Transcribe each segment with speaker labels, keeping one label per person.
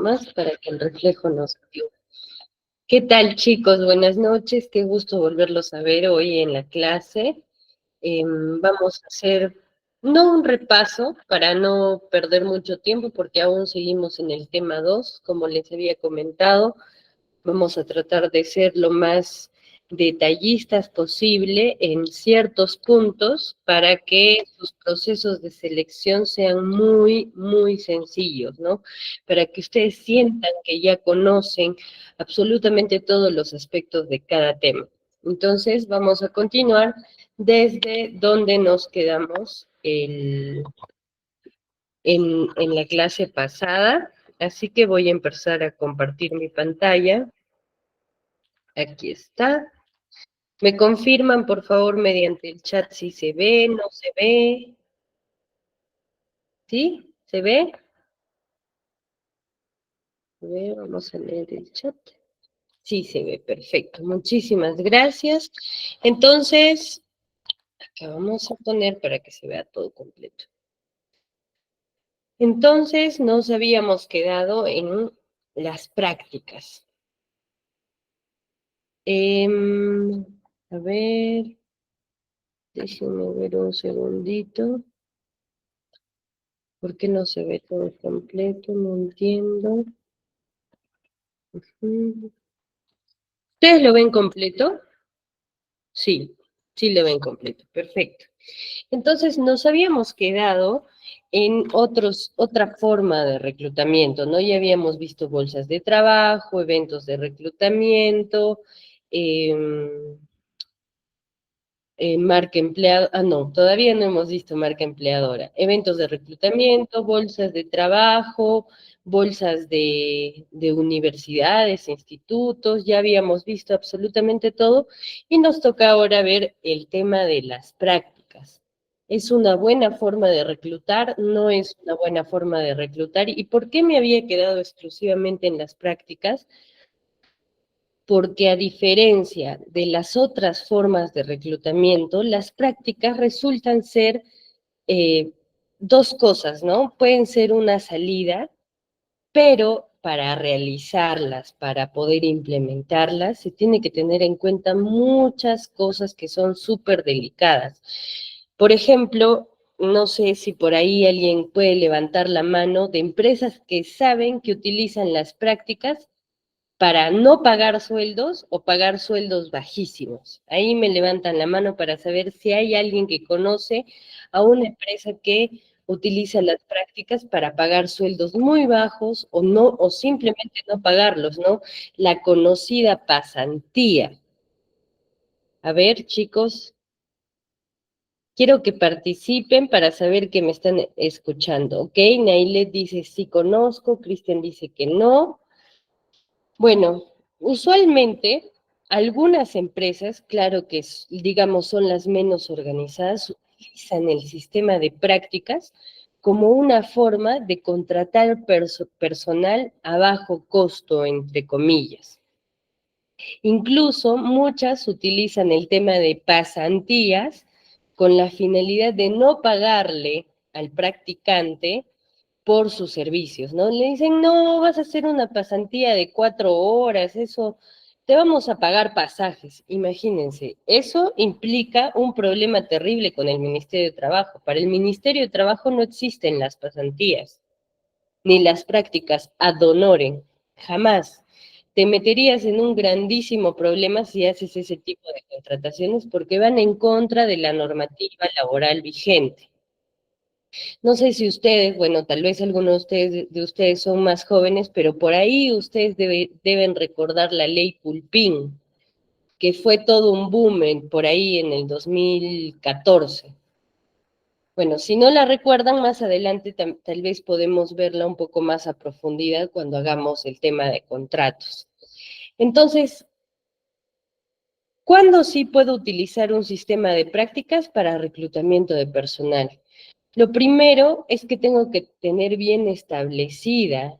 Speaker 1: más para que el reflejo nos ayude. ¿Qué tal, chicos? Buenas noches, qué gusto volverlos a ver hoy en la clase. Vamos a hacer, no un repaso para no perder mucho tiempo, porque aún seguimos en el tema 2, como les había comentado. Vamos a tratar de ser lo más detallistas posible en ciertos puntos para que sus procesos de selección sean muy, muy sencillos, ¿no? Para que ustedes sientan que ya conocen absolutamente todos los aspectos de cada tema. Entonces, vamos a continuar desde donde nos quedamos en la clase pasada. Así que voy a empezar a compartir mi pantalla. Aquí está. Me confirman, por favor, mediante el chat si se ve, no se ve. ¿Sí? ¿Se ve? A ver, vamos a leer el chat. Sí, se ve, perfecto. Muchísimas gracias. Entonces, acá vamos a poner para que se vea todo completo. Entonces, nos habíamos quedado en las prácticas. A ver, déjenme ver un segundito. ¿Por qué no se ve todo completo? No entiendo. ¿Ustedes lo ven completo? Sí, sí lo ven completo. Perfecto. Entonces nos habíamos quedado en otra forma de reclutamiento, ¿no? Ya habíamos visto bolsas de trabajo, eventos de reclutamiento, eh, marca empleado, no, todavía no hemos visto marca empleadora. Eventos de reclutamiento, bolsas de trabajo, bolsas de universidades, institutos, ya habíamos visto absolutamente todo y nos toca ahora ver el tema de las prácticas. ¿Es una buena forma de reclutar? ¿No es una buena forma de reclutar? ¿Y por qué me había quedado exclusivamente en las prácticas? Porque a diferencia de las otras formas de reclutamiento, las prácticas resultan ser eh, dos cosas, ¿no? Pueden ser una salida, pero para realizarlas, para poder implementarlas, se tiene que tener en cuenta muchas cosas que son súper delicadas. Por ejemplo, no sé si por ahí alguien puede levantar la mano de empresas que saben que utilizan las prácticas para no pagar sueldos o pagar sueldos bajísimos. Ahí me levantan la mano para saber si hay alguien que conoce a una empresa que utiliza las prácticas para pagar sueldos muy bajos o no, o simplemente no pagarlos, ¿no? La conocida pasantía. A ver, chicos, quiero que participen para saber que me están escuchando, ¿ok? Nailet dice sí conozco, Cristian dice que no. Bueno, usualmente algunas empresas, claro que digamos son las menos organizadas, utilizan el sistema de prácticas como una forma de contratar personal a bajo costo, entre comillas. Incluso muchas utilizan el tema de pasantías con la finalidad de no pagarle al practicante por sus servicios, ¿no? Le dicen, no, vas a hacer una pasantía de 4 horas, eso, te vamos a pagar pasajes. Imagínense, eso implica un problema terrible con el Ministerio de Trabajo. Para el Ministerio de Trabajo no existen las pasantías, ni las prácticas ad honorem, jamás. Te meterías en un grandísimo problema si haces ese tipo de contrataciones porque van en contra de la normativa laboral vigente. No sé si ustedes, bueno, tal vez algunos de ustedes son más jóvenes, pero por ahí ustedes deben recordar la ley Pulpín, que fue todo un boom por ahí en el 2014. Bueno, si no la recuerdan, más adelante tal vez podemos verla un poco más a profundidad cuando hagamos el tema de contratos. Entonces, ¿cuándo sí puedo utilizar un sistema de prácticas para reclutamiento de personal? Lo primero es que tengo que tener bien establecido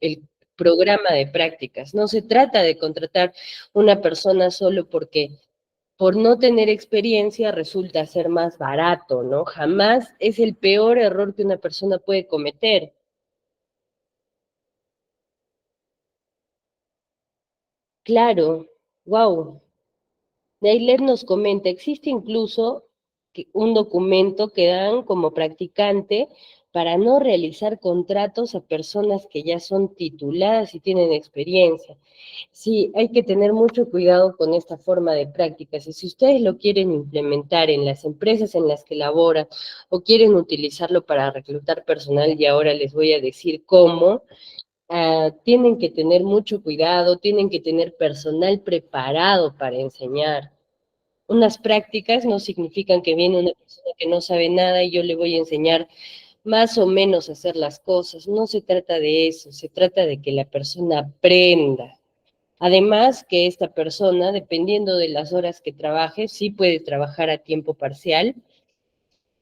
Speaker 1: el programa de prácticas. No se trata de contratar una persona solo porque por no tener experiencia resulta ser más barato, ¿no? Jamás es el peor error que una persona puede cometer. Claro, wow. Naylet nos comenta, existe incluso un documento que dan como practicante para no realizar contratos a personas que ya son tituladas y tienen experiencia. Sí, hay que tener mucho cuidado con esta forma de prácticas y si ustedes lo quieren implementar en las empresas en las que laboran o quieren utilizarlo para reclutar personal, y ahora les voy a decir cómo, tienen que tener mucho cuidado, tienen que tener personal preparado para enseñar. Unas prácticas no significan que viene una persona que no sabe nada y yo le voy a enseñar más o menos a hacer las cosas. No se trata de eso, se trata de que la persona aprenda. Además, que esta persona, dependiendo de las horas que trabaje, sí puede trabajar a tiempo parcial.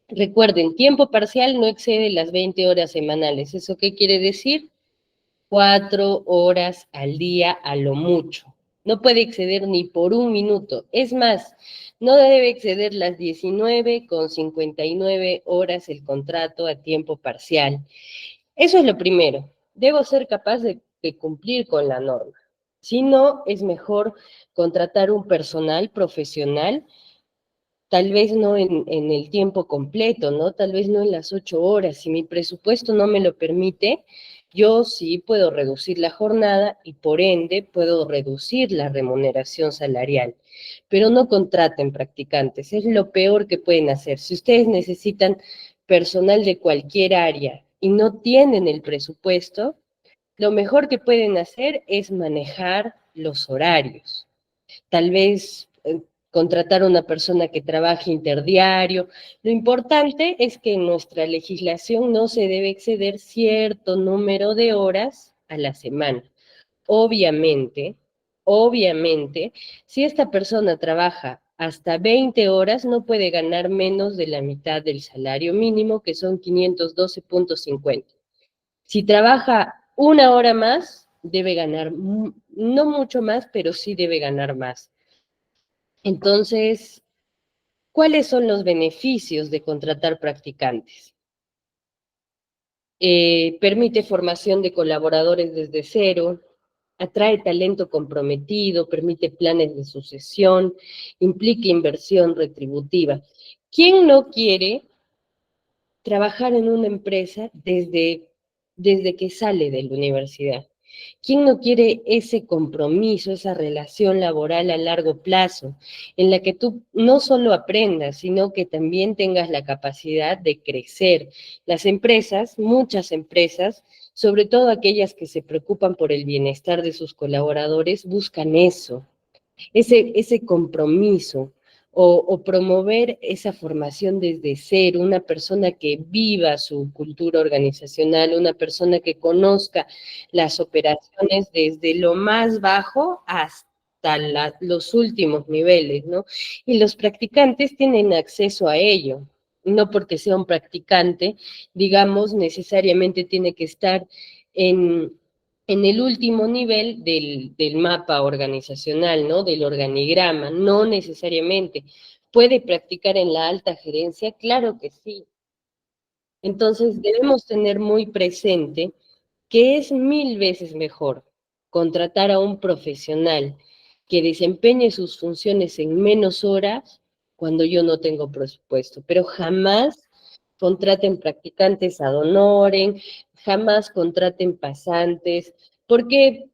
Speaker 1: Recuerden, tiempo parcial no excede las 20 horas semanales. ¿Eso qué quiere decir? 4 horas al día a lo mucho. No puede exceder ni por un minuto. Es más, no debe exceder las 19,59 horas el contrato a tiempo parcial. Eso es lo primero. Debo ser capaz de cumplir con la norma. Si no, es mejor contratar un personal profesional, tal vez no en el tiempo completo, ¿no? Tal vez no en las 8 horas. Si mi presupuesto no me lo permite, yo sí puedo reducir la jornada y por ende puedo reducir la remuneración salarial. Pero no contraten practicantes, es lo peor que pueden hacer. Si ustedes necesitan personal de cualquier área y no tienen el presupuesto, lo mejor que pueden hacer es manejar los horarios. Tal vez contratar a una persona que trabaje interdiario. Lo importante es que en nuestra legislación no se debe exceder cierto número de horas a la semana. Obviamente, obviamente, si esta persona trabaja hasta 20 horas, no puede ganar menos de la mitad del salario mínimo, que son 512,50. Si trabaja una hora más, debe ganar, no mucho más, pero sí debe ganar más. Entonces, ¿cuáles son los beneficios de contratar practicantes? Permite formación de colaboradores desde cero, atrae talento comprometido, permite planes de sucesión, implica inversión retributiva. ¿Quién no quiere trabajar en una empresa desde que sale de la universidad? ¿Quién no quiere ese compromiso, esa relación laboral a largo plazo, en la que tú no solo aprendas, sino que también tengas la capacidad de crecer? Las empresas, muchas empresas, sobre todo aquellas que se preocupan por el bienestar de sus colaboradores, buscan eso, ese compromiso o promover esa formación desde cero, una persona que viva su cultura organizacional, una persona que conozca las operaciones desde lo más bajo hasta los últimos niveles, ¿no? Y los practicantes tienen acceso a ello. No porque sea un practicante, digamos, necesariamente tiene que estar en, en el último nivel del mapa organizacional, ¿no? Del organigrama, no necesariamente. ¿Puede practicar en la alta gerencia? Claro que sí. Entonces debemos tener muy presente que es 1000 veces mejor contratar a un profesional que desempeñe sus funciones en menos horas cuando yo no tengo presupuesto, pero jamás contraten practicantes ad honorem, jamás contraten pasantes, porque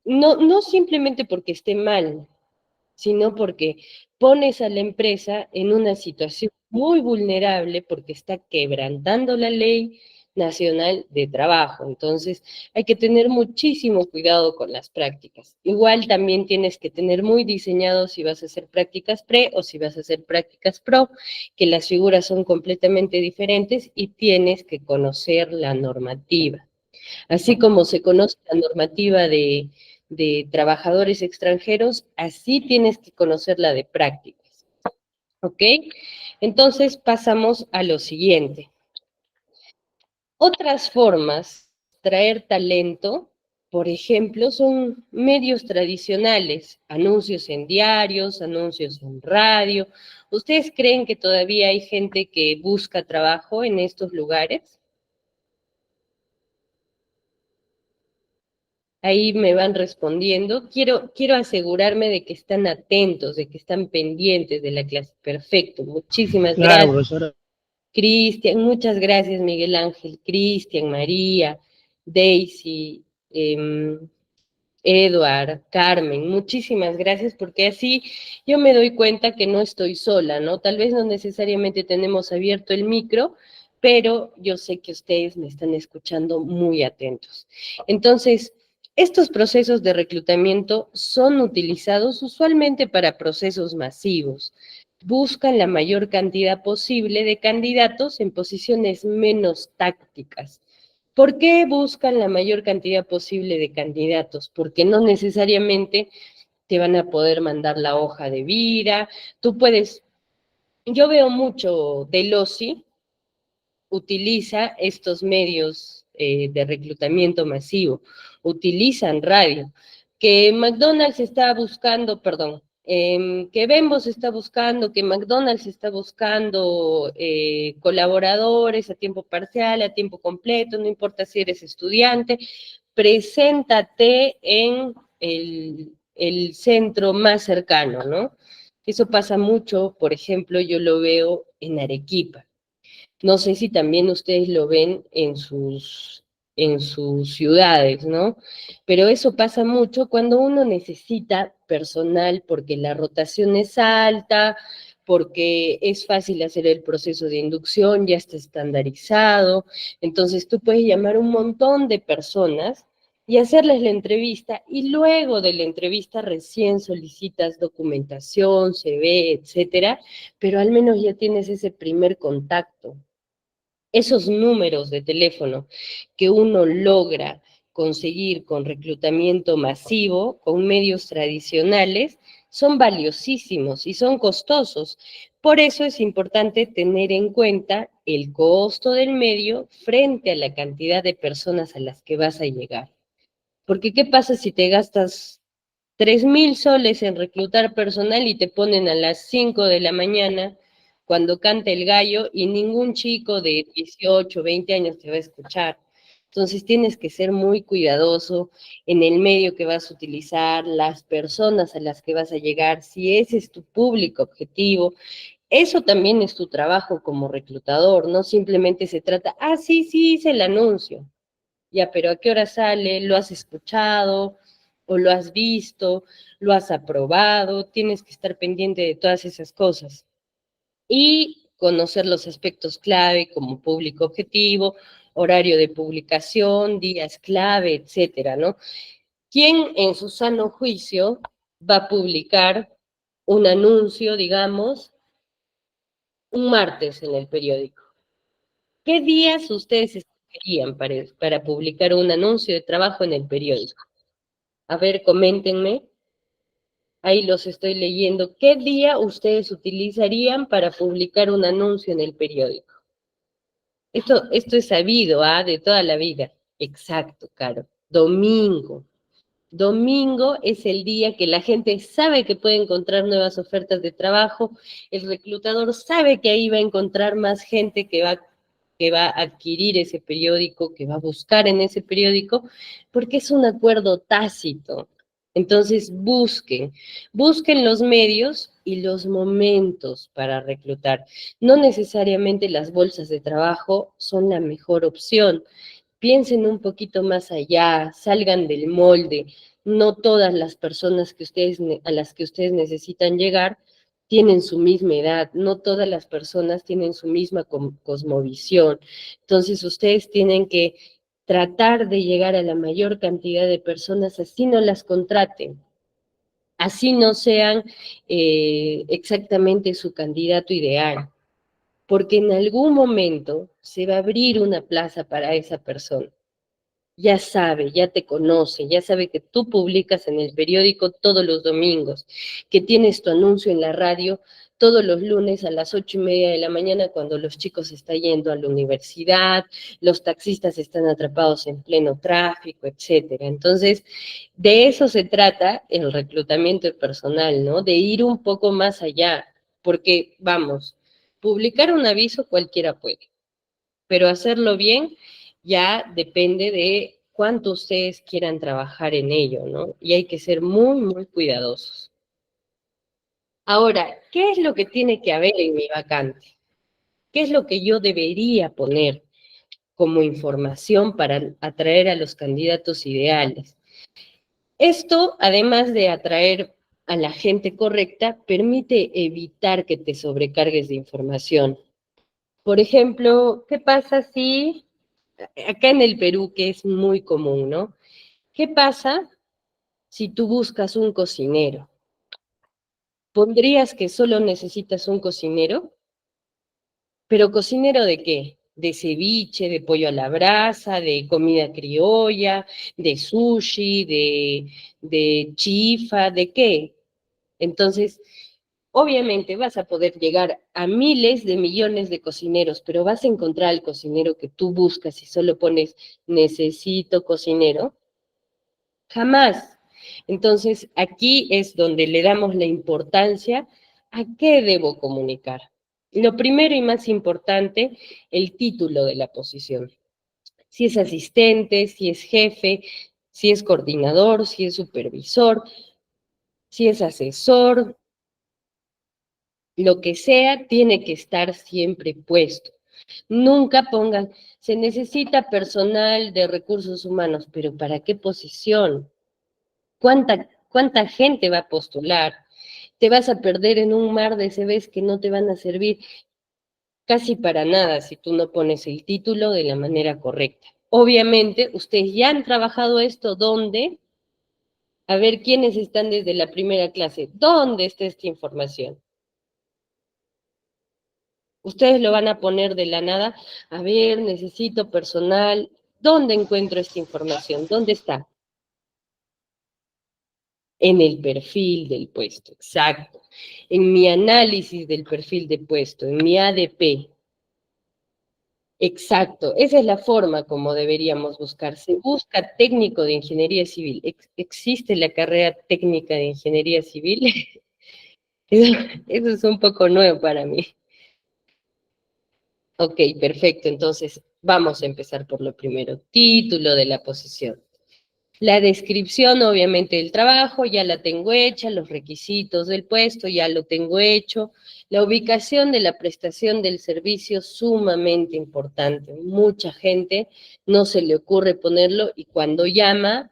Speaker 1: no simplemente porque esté mal, sino porque pones a la empresa en una situación muy vulnerable porque está quebrantando la ley nacional de trabajo. Entonces, hay que tener muchísimo cuidado con las prácticas. Igual también tienes que tener muy diseñado si vas a hacer prácticas pre o si vas a hacer prácticas pro, que las figuras son completamente diferentes y tienes que conocer la normativa. Así como se conoce la normativa de trabajadores extranjeros, así tienes que conocer la de prácticas. ¿Ok? Entonces pasamos a lo siguiente. Otras formas de traer talento, por ejemplo, son medios tradicionales, anuncios en diarios, anuncios en radio. ¿Ustedes creen que todavía hay gente que busca trabajo en estos lugares? Ahí me van respondiendo. Quiero asegurarme de que están atentos, de que están pendientes de la clase. Perfecto, muchísimas
Speaker 2: Claro,
Speaker 1: gracias.
Speaker 2: profesora.
Speaker 1: Cristian, muchas gracias, Miguel Ángel, Cristian, María, Daisy, Edward, Carmen, muchísimas gracias porque así yo me doy cuenta que no estoy sola, ¿no? Tal vez no necesariamente tenemos abierto el micro, pero yo sé que ustedes me están escuchando muy atentos. Entonces, estos procesos de reclutamiento son utilizados usualmente para procesos masivos. Buscan la mayor cantidad posible de candidatos en posiciones menos tácticas. ¿Por qué buscan la mayor cantidad posible de candidatos? Porque no necesariamente te van a poder mandar la hoja de vida. Tú puedes, yo veo mucho del OSI, utiliza estos medios de reclutamiento masivo, utilizan radio, que McDonald's está buscando, perdón, que Bembos está buscando, que McDonald's está buscando colaboradores a tiempo parcial, a tiempo completo, no importa si eres estudiante, preséntate en el centro más cercano, ¿no? Eso pasa mucho, por ejemplo, yo lo veo en Arequipa. No sé si también ustedes lo ven en sus ciudades, ¿no? Pero eso pasa mucho cuando uno necesita personal porque la rotación es alta, porque es fácil hacer el proceso de inducción, ya está estandarizado. Entonces tú puedes llamar un montón de personas y hacerles la entrevista y luego de la entrevista recién solicitas documentación, CV, etcétera, pero al menos ya tienes ese primer contacto. Esos números de teléfono que uno logra conseguir con reclutamiento masivo, con medios tradicionales, son valiosísimos y son costosos. Por eso es importante tener en cuenta el costo del medio frente a la cantidad de personas a las que vas a llegar. Porque ¿qué pasa si te gastas 3.000 soles en reclutar personal y te ponen a las 5 de la mañana cuando canta el gallo y ningún chico de 18, 20 años te va a escuchar? Entonces tienes que ser muy cuidadoso en el medio que vas a utilizar, las personas a las que vas a llegar, si ese es tu público objetivo. Eso también es tu trabajo como reclutador, no simplemente se trata, sí, sí, hice el anuncio. Ya, pero ¿a qué hora sale? ¿Lo has escuchado? ¿O lo has visto? ¿Lo has aprobado? Tienes que estar pendiente de todas esas cosas. Y conocer los aspectos clave como público objetivo, horario de publicación, días clave, etcétera, ¿no? ¿Quién en su sano juicio va a publicar un anuncio, digamos, un martes en el periódico? ¿Qué días ustedes escogerían para publicar un anuncio de trabajo en el periódico? A ver, coméntenme. Ahí los estoy leyendo. ¿Qué día ustedes utilizarían para publicar un anuncio en el periódico? Esto es sabido, ¿ah? De toda la vida. Exacto, Caro. Domingo. Domingo es el día que la gente sabe que puede encontrar nuevas ofertas de trabajo, el reclutador sabe que ahí va a encontrar más gente que va a adquirir ese periódico, que va a buscar en ese periódico, porque es un acuerdo tácito. Entonces busquen los medios y los momentos para reclutar. No necesariamente las bolsas de trabajo son la mejor opción. Piensen un poquito más allá, salgan del molde. No todas las personas a las que ustedes necesitan llegar tienen su misma edad, no todas las personas tienen su misma cosmovisión. Entonces ustedes tienen que tratar de llegar a la mayor cantidad de personas, así no las contraten, así no sean exactamente su candidato ideal, porque en algún momento se va a abrir una plaza para esa persona. Ya sabe, ya te conoce, ya sabe que tú publicas en el periódico todos los domingos, que tienes tu anuncio en la radio todos los lunes a las 8:30 de la mañana cuando los chicos están yendo a la universidad, los taxistas están atrapados en pleno tráfico, etcétera. Entonces, de eso se trata el reclutamiento personal, ¿no? De ir un poco más allá, porque, vamos, publicar un aviso cualquiera puede, pero hacerlo bien ya depende de cuánto ustedes quieran trabajar en ello, ¿no? Y hay que ser muy, muy cuidadosos. Ahora, ¿qué es lo que tiene que haber en mi vacante? ¿Qué es lo que yo debería poner como información para atraer a los candidatos ideales? Esto, además de atraer a la gente correcta, permite evitar que te sobrecargues de información. Por ejemplo, ¿qué pasa si, acá en el Perú, que es muy común, ¿no? ¿Qué pasa si tú buscas un cocinero? ¿Pondrías que solo necesitas un cocinero? ¿Pero cocinero de qué? De ceviche, de pollo a la brasa, de comida criolla, de sushi, de chifa, ¿de qué? Entonces, obviamente vas a poder llegar a miles de millones de cocineros, pero vas a encontrar al cocinero que tú buscas y solo pones necesito cocinero. Jamás. Entonces, aquí es donde le damos la importancia a qué debo comunicar. Lo primero y más importante, el título de la posición. Si es asistente, si es jefe, si es coordinador, si es supervisor, si es asesor, lo que sea, tiene que estar siempre puesto. Nunca pongan, se necesita personal de recursos humanos, pero ¿para qué posición? ¿Cuánta gente va a postular? Te vas a perder en un mar de CVs que no te van a servir casi para nada si tú no pones el título de la manera correcta. Obviamente, ustedes ya han trabajado esto, ¿dónde? A ver quiénes están desde la primera clase. ¿Dónde está esta información? Ustedes lo van a poner de la nada. A ver, necesito personal. ¿Dónde encuentro esta información? ¿Dónde está? En el perfil del puesto, exacto. En mi análisis del perfil de puesto, en mi ADP. Exacto, esa es la forma como deberíamos buscar. Se busca técnico de ingeniería civil. ¿Existe la carrera técnica de ingeniería civil? Eso es un poco nuevo para mí. Ok, perfecto. Entonces, vamos a empezar por lo primero. Título de la posición. La descripción, obviamente, del trabajo, ya la tengo hecha, los requisitos del puesto, ya lo tengo hecho. La ubicación de la prestación del servicio, sumamente importante. Mucha gente no se le ocurre ponerlo y cuando llama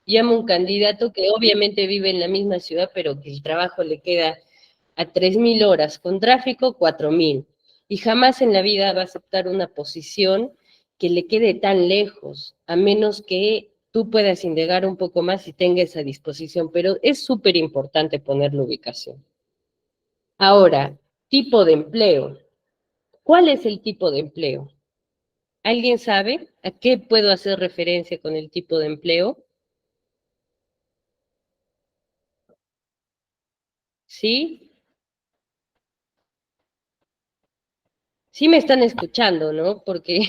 Speaker 1: un candidato que obviamente vive en la misma ciudad, pero que el trabajo le queda a 3.000 horas, con tráfico 4.000. Y jamás en la vida va a aceptar una posición que le quede tan lejos, a menos que tú puedas indagar un poco más y tengas esa disposición, pero es súper importante poner la ubicación. Ahora, tipo de empleo. ¿Cuál es el tipo de empleo? ¿Alguien sabe a qué puedo hacer referencia con el tipo de empleo? ¿Sí? Sí me están escuchando, ¿no? Porque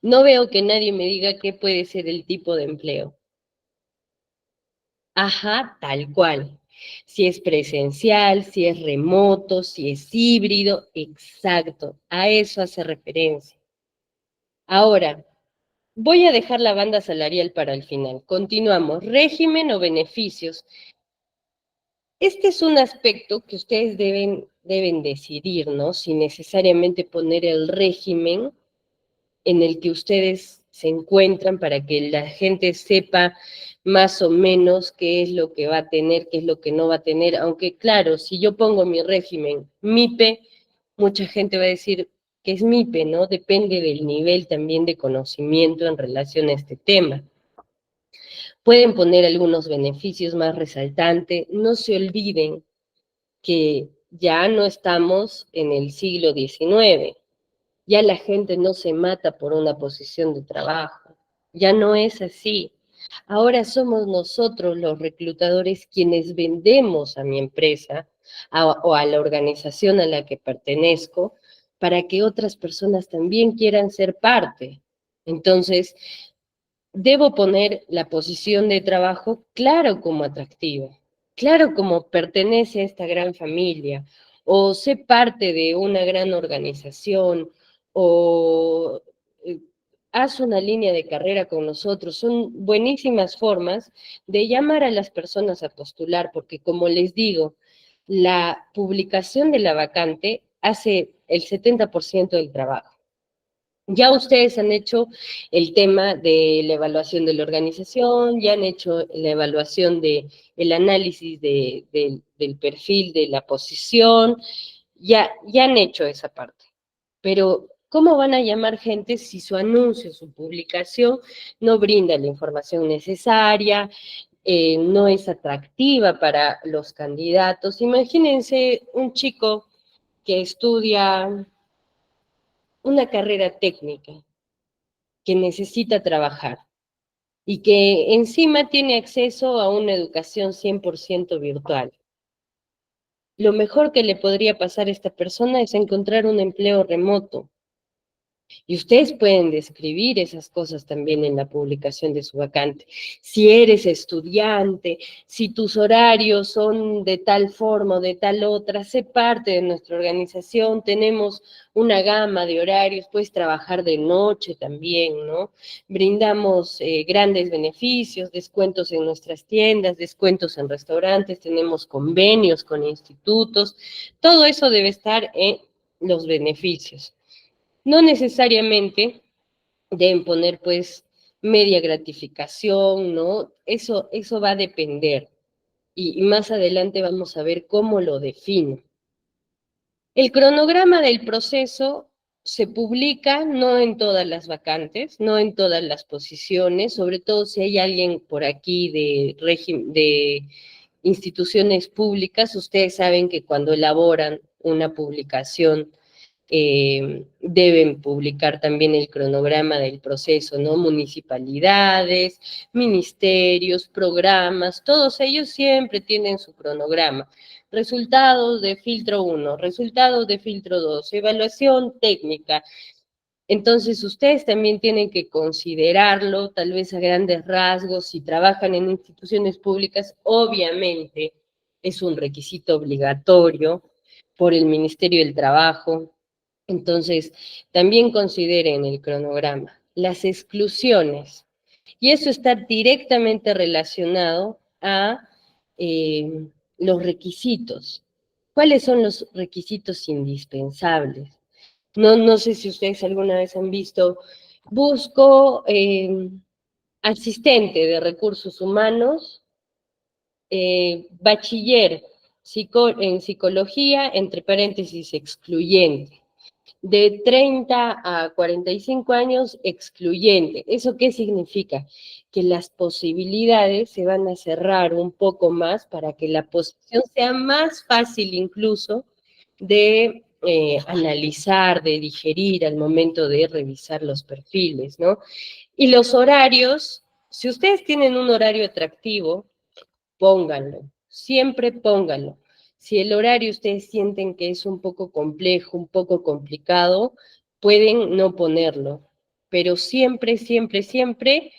Speaker 1: no veo que nadie me diga qué puede ser el tipo de empleo. Ajá, tal cual. Si es presencial, si es remoto, si es híbrido, exacto, a eso hace referencia. Ahora, voy a dejar la banda salarial para el final. Continuamos. Régimen o beneficios. Este es un aspecto que ustedes deben decidir, ¿no? Si necesariamente poner el régimen en el que ustedes se encuentran para que la gente sepa más o menos qué es lo que va a tener, qué es lo que no va a tener, aunque claro, si yo pongo mi régimen MIPE, mucha gente va a decir que es MIPE, ¿no? Depende del nivel también de conocimiento en relación a este tema. Pueden poner algunos beneficios más resaltantes, no se olviden que ya no estamos en el siglo XIX, ya la gente no se mata por una posición de trabajo. Ya no es así. Ahora somos nosotros los reclutadores quienes vendemos a mi empresa o a la organización a la que pertenezco para que otras personas también quieran ser parte. Entonces, debo poner la posición de trabajo claro como atractiva, claro como pertenece a esta gran familia, o sé parte de una gran organización, o haz una línea de carrera con nosotros. Son buenísimas formas de llamar a las personas a postular, porque como les digo, la publicación de la vacante hace el 70% del trabajo. Ya ustedes han hecho el tema de la evaluación de la organización, ya han hecho la evaluación de el análisis del perfil de la posición, ya han hecho esa parte. Pero, ¿cómo van a llamar gente si su anuncio, su publicación no brinda la información necesaria, no es atractiva para los candidatos? Imagínense un chico que estudia una carrera técnica, que necesita trabajar y que encima tiene acceso a una educación 100% virtual. Lo mejor que le podría pasar a esta persona es encontrar un empleo remoto. Y ustedes pueden describir esas cosas también en la publicación de su vacante. Si eres estudiante, si tus horarios son de tal forma o de tal otra, sé parte de nuestra organización, tenemos una gama de horarios, puedes trabajar de noche también, ¿no? Brindamos grandes beneficios, descuentos en nuestras tiendas, descuentos en restaurantes, tenemos convenios con institutos, todo eso debe estar en los beneficios. No necesariamente deben poner pues media gratificación, ¿no? Eso va a depender y más adelante vamos a ver cómo lo define. El cronograma del proceso se publica no en todas las vacantes, no en todas las posiciones, sobre todo si hay alguien por aquí de instituciones públicas, ustedes saben que cuando elaboran una publicación deben publicar también el cronograma del proceso, ¿no? Municipalidades, ministerios, programas, todos ellos siempre tienen su cronograma. Resultados de filtro 1, resultados de filtro 2, evaluación técnica. Entonces, ustedes también tienen que considerarlo, tal vez a grandes rasgos, si trabajan en instituciones públicas, obviamente es un requisito obligatorio por el Ministerio del Trabajo, entonces, también consideren el cronograma. Las exclusiones. Y eso está directamente relacionado a eh, los requisitos. ¿Cuáles son los requisitos indispensables? No sé si ustedes alguna vez han visto, busco asistente de recursos humanos, bachiller en psicología, entre paréntesis, excluyente de 30 a 45 años excluyente. ¿Eso qué significa? Que las posibilidades se van a cerrar un poco más para que la posición sea más fácil incluso de analizar, de digerir al momento de revisar los perfiles, ¿no? Y los horarios, si ustedes tienen un horario atractivo, pónganlo, siempre pónganlo. Si el horario ustedes sienten que es un poco complejo, un poco complicado, pueden no ponerlo, pero siempre, siempre, siempre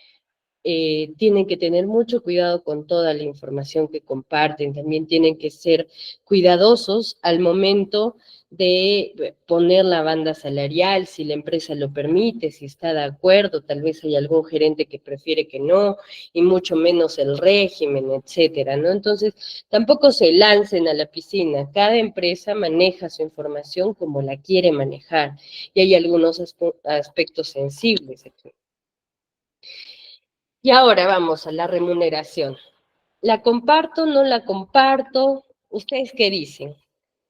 Speaker 1: tienen que tener mucho cuidado con toda la información que comparten, también tienen que ser cuidadosos al momento de poner la banda salarial, si la empresa lo permite, si está de acuerdo, tal vez hay algún gerente que prefiere que no, y mucho menos el régimen, etcétera, ¿no? Entonces, tampoco se lancen a la piscina, cada empresa maneja su información como la quiere manejar, y hay algunos aspectos sensibles aquí. Y ahora vamos a la remuneración. ¿La comparto, no la comparto? ¿Ustedes qué dicen?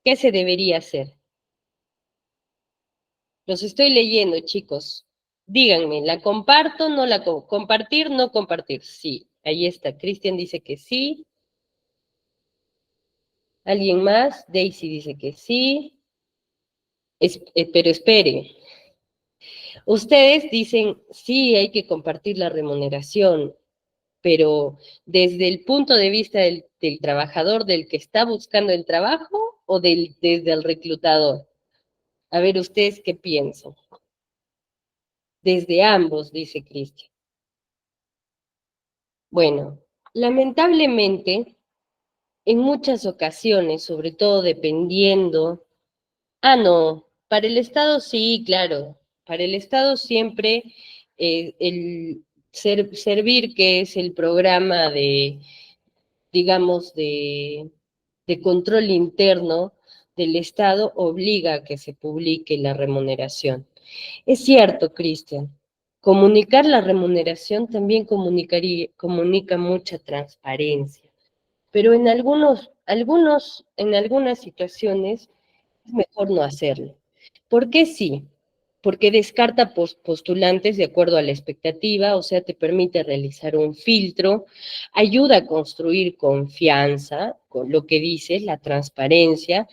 Speaker 1: ¿Qué se debería hacer? Los estoy leyendo, chicos. Díganme, ¿la comparto, no la compartir, no compartir? Sí, ahí está. Cristian dice que sí. ¿Alguien más? Daisy dice que sí. Pero esperen. Ustedes dicen, sí, hay que compartir la remuneración, pero desde el punto de vista del trabajador, del que está buscando el trabajo, o desde el reclutador. A ver, ¿ustedes qué piensan? Desde ambos, dice Cristian. Bueno, lamentablemente, en muchas ocasiones, sobre todo dependiendo, no, para el Estado sí, claro, para el Estado siempre el Servir, que es el programa de, digamos, de control interno del Estado, obliga a que se publique la remuneración. Es cierto, Cristian, comunicar la remuneración también comunica mucha transparencia, pero en algunas situaciones es mejor no hacerlo. ¿Por qué sí? Porque descarta postulantes de acuerdo a la expectativa, o sea, te permite realizar un filtro, ayuda a construir confianza con lo que dices, la transparencia,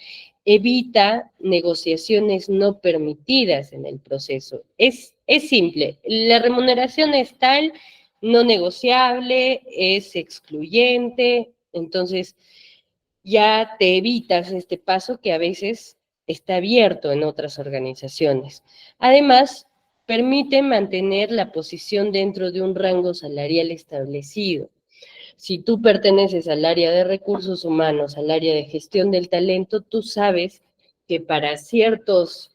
Speaker 1: evita negociaciones no permitidas en el proceso. Es simple, la remuneración es tal, no negociable, es excluyente, entonces ya te evitas este paso que a veces está abierto en otras organizaciones. Además, permite mantener la posición dentro de un rango salarial establecido. Si tú perteneces al área de recursos humanos, al área de gestión del talento, tú sabes que para ciertas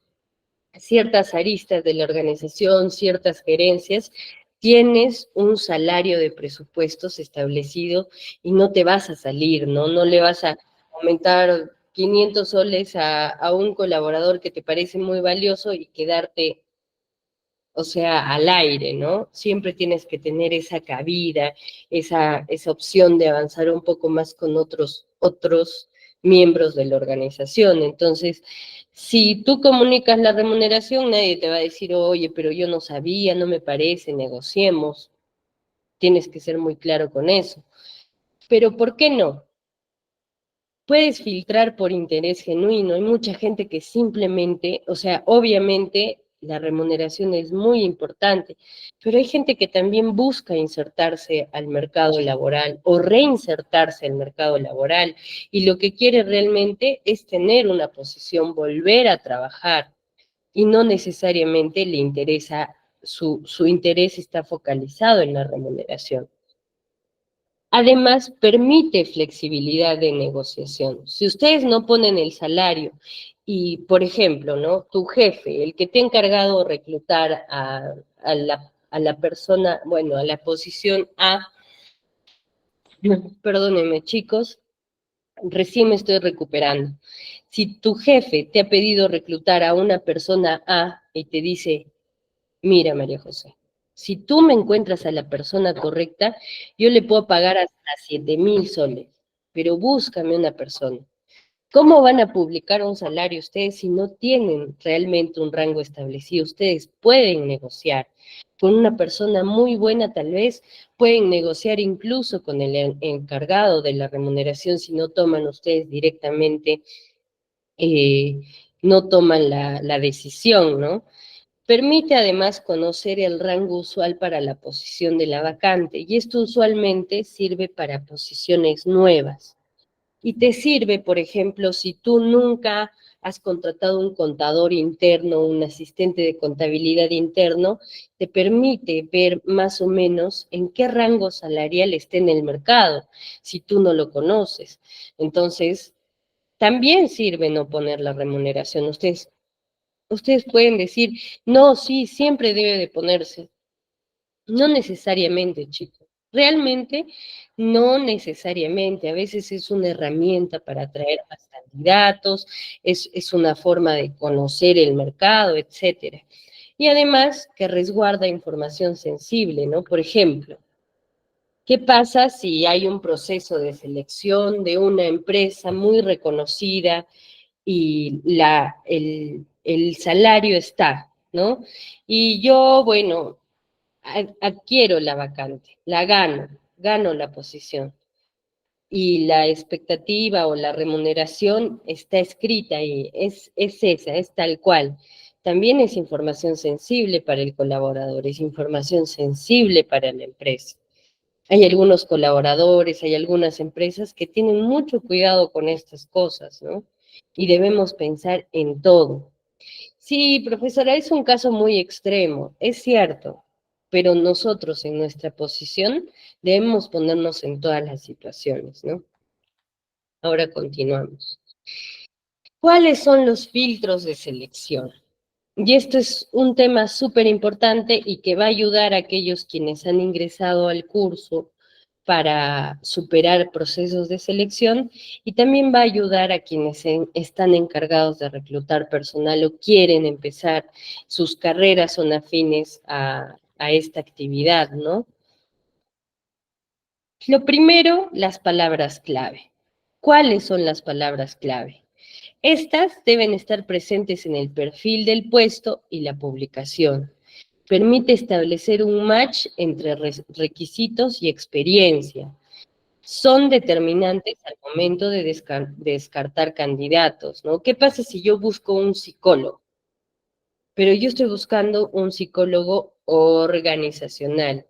Speaker 1: aristas de la organización, ciertas gerencias, tienes un salario de presupuestos establecido y no te vas a salir, ¿no? No le vas a aumentar 500 soles a un colaborador que te parece muy valioso y quedarte, o sea, al aire, ¿no? Siempre tienes que tener esa cabida, esa opción de avanzar un poco más con otros miembros de la organización. Entonces, si tú comunicas la remuneración, nadie te va a decir, oye, pero yo no sabía, no me parece, negociemos. Tienes que ser muy claro con eso. Pero ¿por qué no? Puedes filtrar por interés genuino. Hay mucha gente que simplemente, o sea, obviamente la remuneración es muy importante, pero hay gente que también busca insertarse al mercado laboral o reinsertarse al mercado laboral y lo que quiere realmente es tener una posición, volver a trabajar y no necesariamente le interesa, su interés está focalizado en la remuneración. Además, permite flexibilidad de negociación. Si ustedes no ponen el salario y, por ejemplo, ¿no? Tu jefe, el que te ha encargado de reclutar a la persona, bueno, a la posición A, perdónenme chicos, recién me estoy recuperando. Si tu jefe te ha pedido reclutar a una persona A y te dice, mira, María José, si tú me encuentras a la persona correcta, yo le puedo pagar hasta 7,000 soles, pero búscame una persona. ¿Cómo van a publicar un salario ustedes si no tienen realmente un rango establecido? Ustedes pueden negociar con una persona muy buena, tal vez pueden negociar incluso con el encargado de la remuneración si no toman ustedes directamente, eh, no toman la decisión, ¿no? Permite además conocer el rango usual para la posición de la vacante y esto usualmente sirve para posiciones nuevas. Y te sirve, por ejemplo, si tú nunca has contratado un contador interno, un asistente de contabilidad interno, te permite ver más o menos en qué rango salarial está en el mercado, si tú no lo conoces. Entonces, también sirve no poner la remuneración. Ustedes pueden decir, no, sí, siempre debe de ponerse. No necesariamente, chicos. Realmente no necesariamente. A veces es una herramienta para atraer más candidatos, es una forma de conocer el mercado, etcétera. Y además que resguarda información sensible, ¿no? Por ejemplo, ¿qué pasa si hay un proceso de selección de una empresa muy reconocida y el salario está, ¿no? Y yo, bueno, adquiero la vacante, la gano la posición. Y la expectativa o la remuneración está escrita y es esa, es tal cual. También es información sensible para el colaborador, es información sensible para la empresa. Hay algunos colaboradores, hay algunas empresas que tienen mucho cuidado con estas cosas, ¿no? Y debemos pensar en todo. Sí, profesora, es un caso muy extremo, es cierto, pero nosotros en nuestra posición debemos ponernos en todas las situaciones, ¿no? Ahora continuamos. ¿Cuáles son los filtros de selección? Y esto es un tema súper importante y que va a ayudar a aquellos quienes han ingresado al curso para superar procesos de selección y también va a ayudar a quienes están encargados de reclutar personal o quieren empezar sus carreras son afines a esta actividad, ¿no? Lo primero, las palabras clave. ¿Cuáles son las palabras clave? Estas deben estar presentes en el perfil del puesto y la publicación. Permite establecer un match entre requisitos y experiencia. Son determinantes al momento de descartar candidatos, ¿no? ¿Qué pasa si yo busco un psicólogo? Pero yo estoy buscando un psicólogo organizacional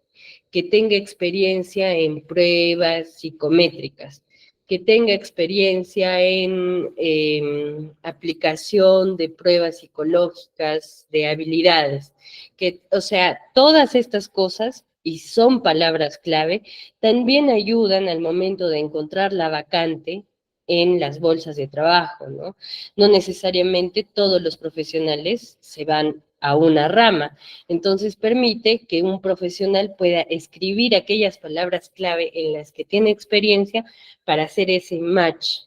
Speaker 1: que tenga experiencia en pruebas psicométricas, que tenga experiencia en aplicación de pruebas psicológicas, de habilidades, que, o sea, todas estas cosas, y son palabras clave, también ayudan al momento de encontrar la vacante en las bolsas de trabajo, ¿no? No necesariamente todos los profesionales se van a una rama. Entonces permite que un profesional pueda escribir aquellas palabras clave en las que tiene experiencia para hacer ese match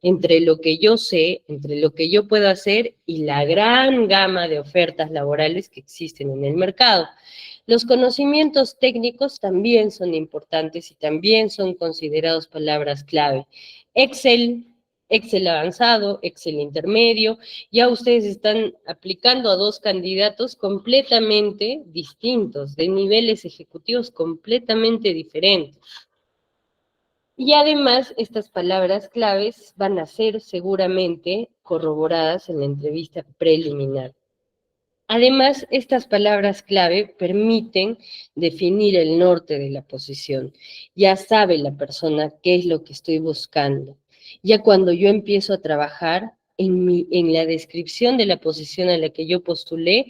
Speaker 1: entre lo que yo sé, entre lo que yo puedo hacer y la gran gama de ofertas laborales que existen en el mercado. Los conocimientos técnicos también son importantes y también son considerados palabras clave. Excel, Excel avanzado, Excel intermedio, ya ustedes están aplicando a dos candidatos completamente distintos, de niveles ejecutivos completamente diferentes. Y además, estas palabras claves van a ser seguramente corroboradas en la entrevista preliminar. Además, estas palabras clave permiten definir el norte de la posición. Ya sabe la persona qué es lo que estoy buscando. Ya cuando yo empiezo a trabajar en la descripción de la posición a la que yo postulé,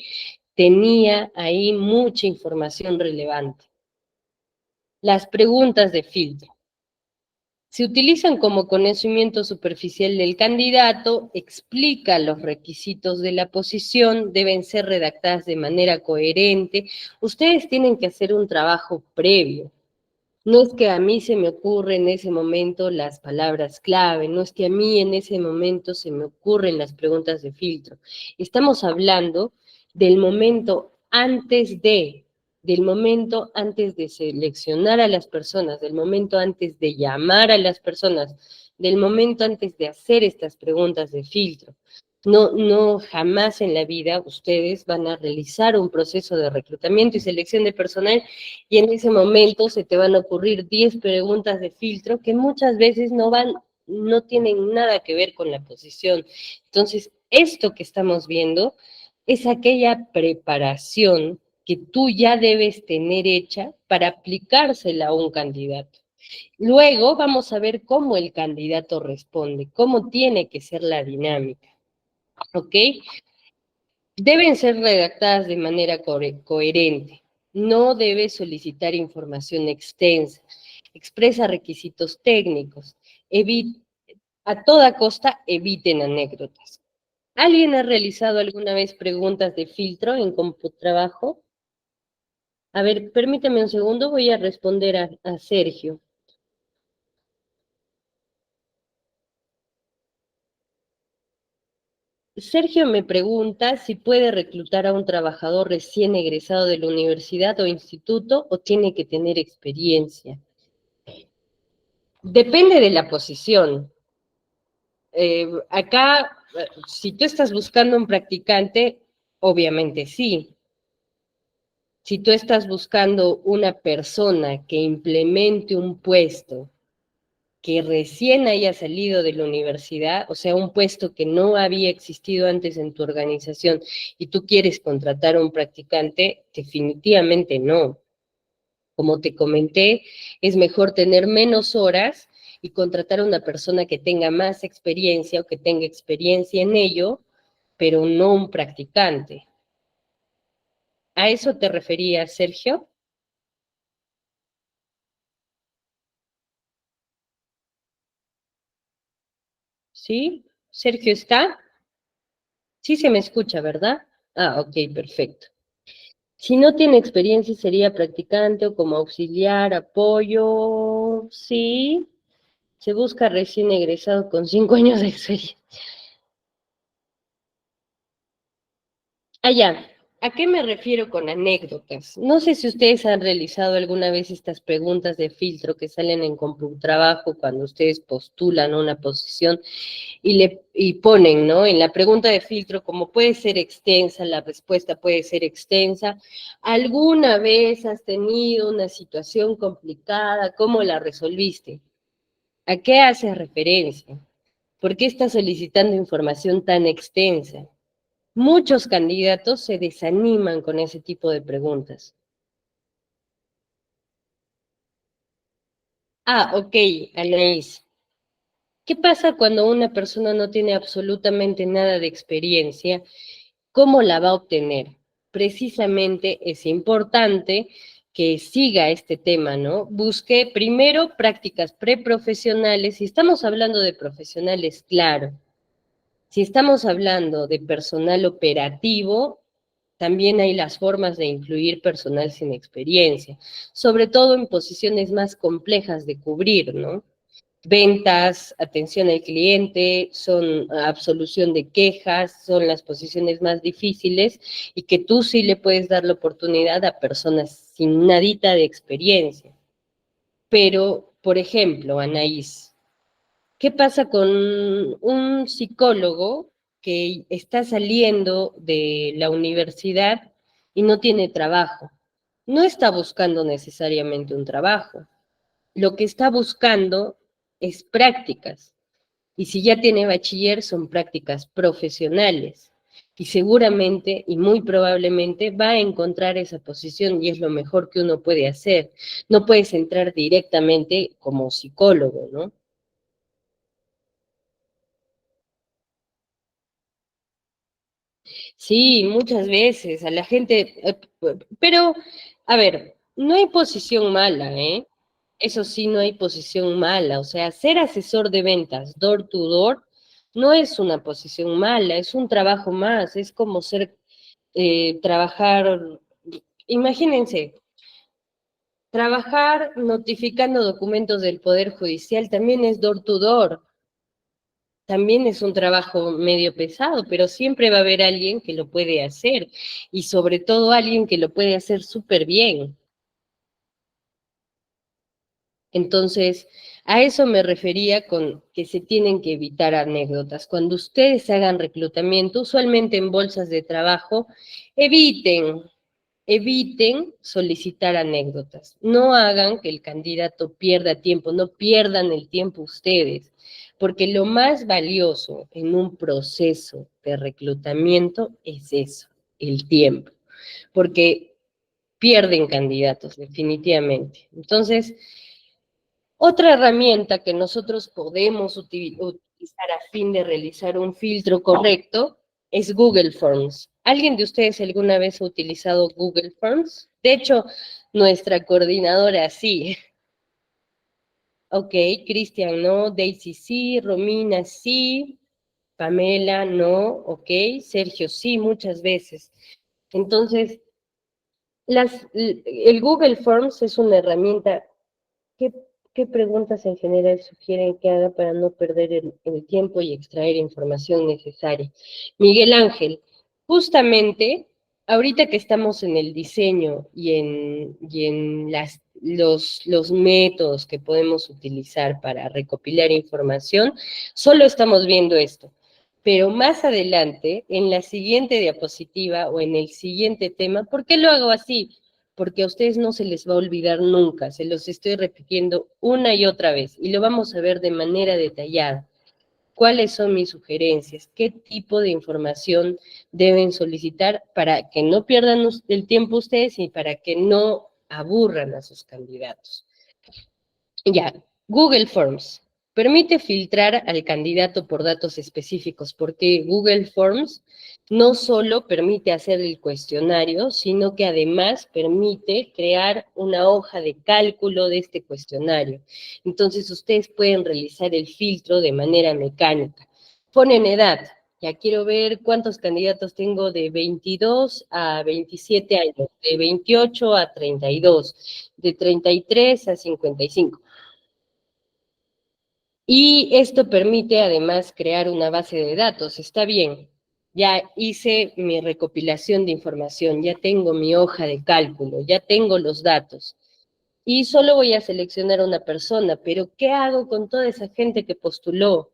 Speaker 1: tenía ahí mucha información relevante. Las preguntas de filtro. Se utilizan como conocimiento superficial del candidato, explica los requisitos de la posición, deben ser redactadas de manera coherente. Ustedes tienen que hacer un trabajo previo. No es que a mí se me ocurre en ese momento las palabras clave, no es que a mí en ese momento se me ocurren las preguntas de filtro. Estamos hablando del momento del momento antes de seleccionar a las personas, del momento antes de llamar a las personas, del momento antes de hacer estas preguntas de filtro. No, no, jamás en la vida ustedes van a realizar un proceso de reclutamiento y selección de personal y en ese momento se te van a ocurrir 10 preguntas de filtro que muchas veces no tienen nada que ver con la posición. Entonces, esto que estamos viendo es aquella preparación que tú ya debes tener hecha para aplicársela a un candidato. Luego vamos a ver cómo el candidato responde, cómo tiene que ser la dinámica, ¿ok? Deben ser redactadas de manera coherente. No debe solicitar información extensa. Expresa requisitos técnicos. A toda costa eviten anécdotas. ¿Alguien ha realizado alguna vez preguntas de filtro en CompuTrabajo? A ver, permítame un segundo, voy a responder a Sergio. Sergio me pregunta si puede reclutar a un trabajador recién egresado de la universidad o instituto o tiene que tener experiencia. Depende de la posición. Acá, si tú estás buscando un practicante, obviamente sí. Si tú estás buscando una persona que implemente un puesto que recién haya salido de la universidad, o sea, un puesto que no había existido antes en tu organización y tú quieres contratar a un practicante, definitivamente no. Como te comenté, es mejor tener menos horas y contratar a una persona que tenga más experiencia o que tenga experiencia en ello, pero no un practicante. ¿A eso te referías, Sergio? ¿Sí? ¿Sergio está? Sí se me escucha, ¿verdad? Ah, ok, perfecto. Si no tiene experiencia, sería practicante o como auxiliar, apoyo, sí. Se busca recién egresado con 5 años de experiencia. Allá, ¿a qué me refiero con anécdotas? No sé si ustedes han realizado alguna vez estas preguntas de filtro que salen en CompuTrabajo cuando ustedes postulan una posición y ponen, ¿no? En la pregunta de filtro, como puede ser extensa, la respuesta puede ser extensa. ¿Alguna vez has tenido una situación complicada? ¿Cómo la resolviste? ¿A qué haces referencia? ¿Por qué estás solicitando información tan extensa? Muchos candidatos se desaniman con ese tipo de preguntas. Ah, ok, Anaís. ¿Qué pasa cuando una persona no tiene absolutamente nada de experiencia? ¿Cómo la va a obtener? Precisamente es importante que siga este tema, ¿no? Busque primero prácticas preprofesionales. Si estamos hablando de profesionales, claro. Si estamos hablando de personal operativo, también hay las formas de incluir personal sin experiencia, sobre todo en posiciones más complejas de cubrir, ¿no? Ventas, atención al cliente, son absolución de quejas, son las posiciones más difíciles y que tú sí le puedes dar la oportunidad a personas sin nadita de experiencia. Pero, por ejemplo, Anaís, ¿qué pasa con un psicólogo que está saliendo de la universidad y no tiene trabajo? No está buscando necesariamente un trabajo. Lo que está buscando es prácticas. Y si ya tiene bachiller, son prácticas profesionales. Y seguramente y muy probablemente va a encontrar esa posición y es lo mejor que uno puede hacer. No puedes entrar directamente como psicólogo, ¿no? Sí, muchas veces a la gente, pero, a ver, no hay posición mala, ¿eh? Eso sí, no hay posición mala. O sea, ser asesor de ventas door to door no es una posición mala, es un trabajo más, es como ser, trabajar, imagínense, trabajar notificando documentos del Poder Judicial también es door to door. También es un trabajo medio pesado, pero siempre va a haber alguien que lo puede hacer y sobre todo alguien que lo puede hacer súper bien. Entonces, a eso me refería con que se tienen que evitar anécdotas. Cuando ustedes hagan reclutamiento, usualmente en bolsas de trabajo, eviten, eviten solicitar anécdotas. No hagan que el candidato pierda tiempo, no pierdan el tiempo ustedes, porque lo más valioso en un proceso de reclutamiento es eso, el tiempo, porque pierden candidatos definitivamente. Entonces, otra herramienta que nosotros podemos utilizar a fin de realizar un filtro correcto es Google Forms. ¿Alguien de ustedes alguna vez ha utilizado Google Forms? De hecho, nuestra coordinadora sí. Ok, Cristian no, Daisy sí, Romina sí, Pamela no, ok, Sergio sí, muchas veces. Entonces, el Google Forms es una herramienta. ¿Qué, qué preguntas en general sugieren que haga para no perder el tiempo y extraer información necesaria? Miguel Ángel, justamente ahorita que estamos en el diseño y en los métodos que podemos utilizar para recopilar información, solo estamos viendo esto. Pero más adelante, en la siguiente diapositiva o en el siguiente tema, ¿por qué lo hago así? Porque a ustedes no se les va a olvidar nunca, se los estoy repitiendo una y otra vez y lo vamos a ver de manera detallada. ¿Cuáles son mis sugerencias? ¿Qué tipo de información deben solicitar para que no pierdan el tiempo ustedes y para que no aburran a sus candidatos? Ya, Google Forms permite filtrar al candidato por datos específicos, porque Google Forms no solo permite hacer el cuestionario, sino que además permite crear una hoja de cálculo de este cuestionario. Entonces ustedes pueden realizar el filtro de manera mecánica. Ponen edad, Ya quiero ver cuántos candidatos tengo de 22 a 27 años, de 28 a 32, de 33 a 55. Y esto permite además crear una base de datos. Está bien, ya hice mi recopilación de información, ya tengo mi hoja de cálculo, ya tengo los datos. Y solo voy a seleccionar a una persona, pero ¿qué hago con toda esa gente que postuló?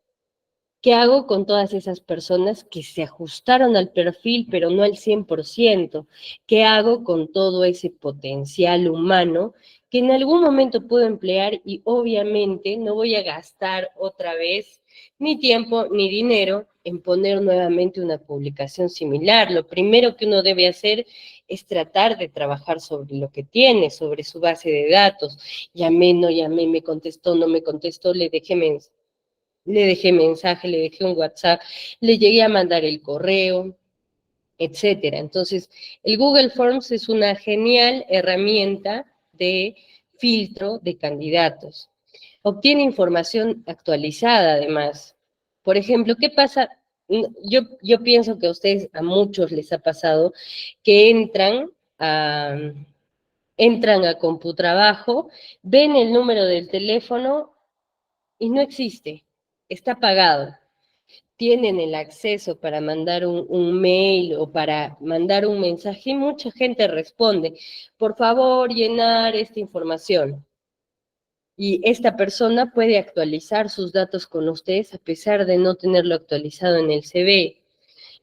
Speaker 1: ¿Qué hago con todas esas personas que se ajustaron al perfil, pero no al 100%? ¿Qué hago con todo ese potencial humano que en algún momento puedo emplear y obviamente no voy a gastar otra vez ni tiempo ni dinero en poner nuevamente una publicación similar? Lo primero que uno debe hacer es tratar de trabajar sobre lo que tiene, sobre su base de datos. Llamé, no llamé, me contestó, no me contestó, le dejé mensaje, le dejé un WhatsApp, le llegué a mandar el correo, etcétera. Entonces, el Google Forms es una genial herramienta de filtro de candidatos. Obtiene información actualizada, además. Por ejemplo, ¿qué pasa? Yo pienso que a ustedes, a muchos les ha pasado que entran a CompuTrabajo, ven el número del teléfono y no existe, está apagado. Tienen el acceso para mandar un mail o para mandar un mensaje y mucha gente responde, por favor, llenar esta información. Y esta persona puede actualizar sus datos con ustedes a pesar de no tenerlo actualizado en el CV.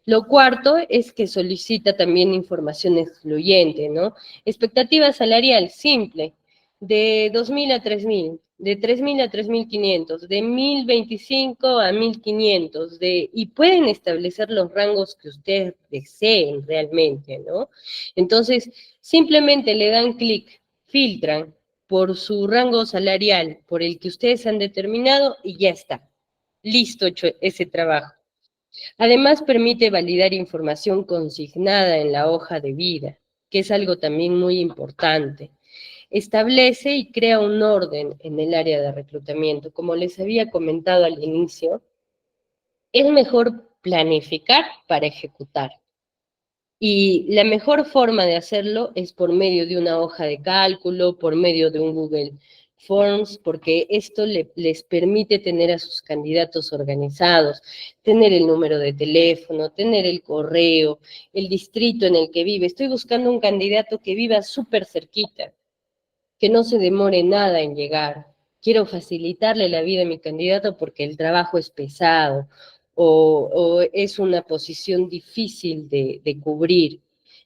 Speaker 1: Lo cuarto es que solicita también información excluyente, ¿no? Expectativa salarial simple, de 2.000 a 3.000, de 3.000 a 3.500, de 1.025 a 1.500, y pueden establecer los rangos que ustedes deseen realmente, ¿no? Entonces, simplemente le dan clic, filtran por su rango salarial, por el que ustedes han determinado y ya está. Listo hecho ese trabajo. Además, permite validar información consignada en la hoja de vida, que es algo también muy importante. Establece y crea un orden en el área de reclutamiento. Como les había comentado al inicio, es mejor planificar para ejecutar. Y la mejor forma de hacerlo es por medio de una hoja de cálculo, por medio de un Google Forms, porque esto les permite tener a sus candidatos organizados, tener el número de teléfono, tener el correo, el distrito en el que vive. Estoy buscando un candidato que viva súper cerquita, que no se demore nada en llegar. Quiero facilitarle la vida a mi candidato porque el trabajo es pesado o es una posición difícil de cubrir.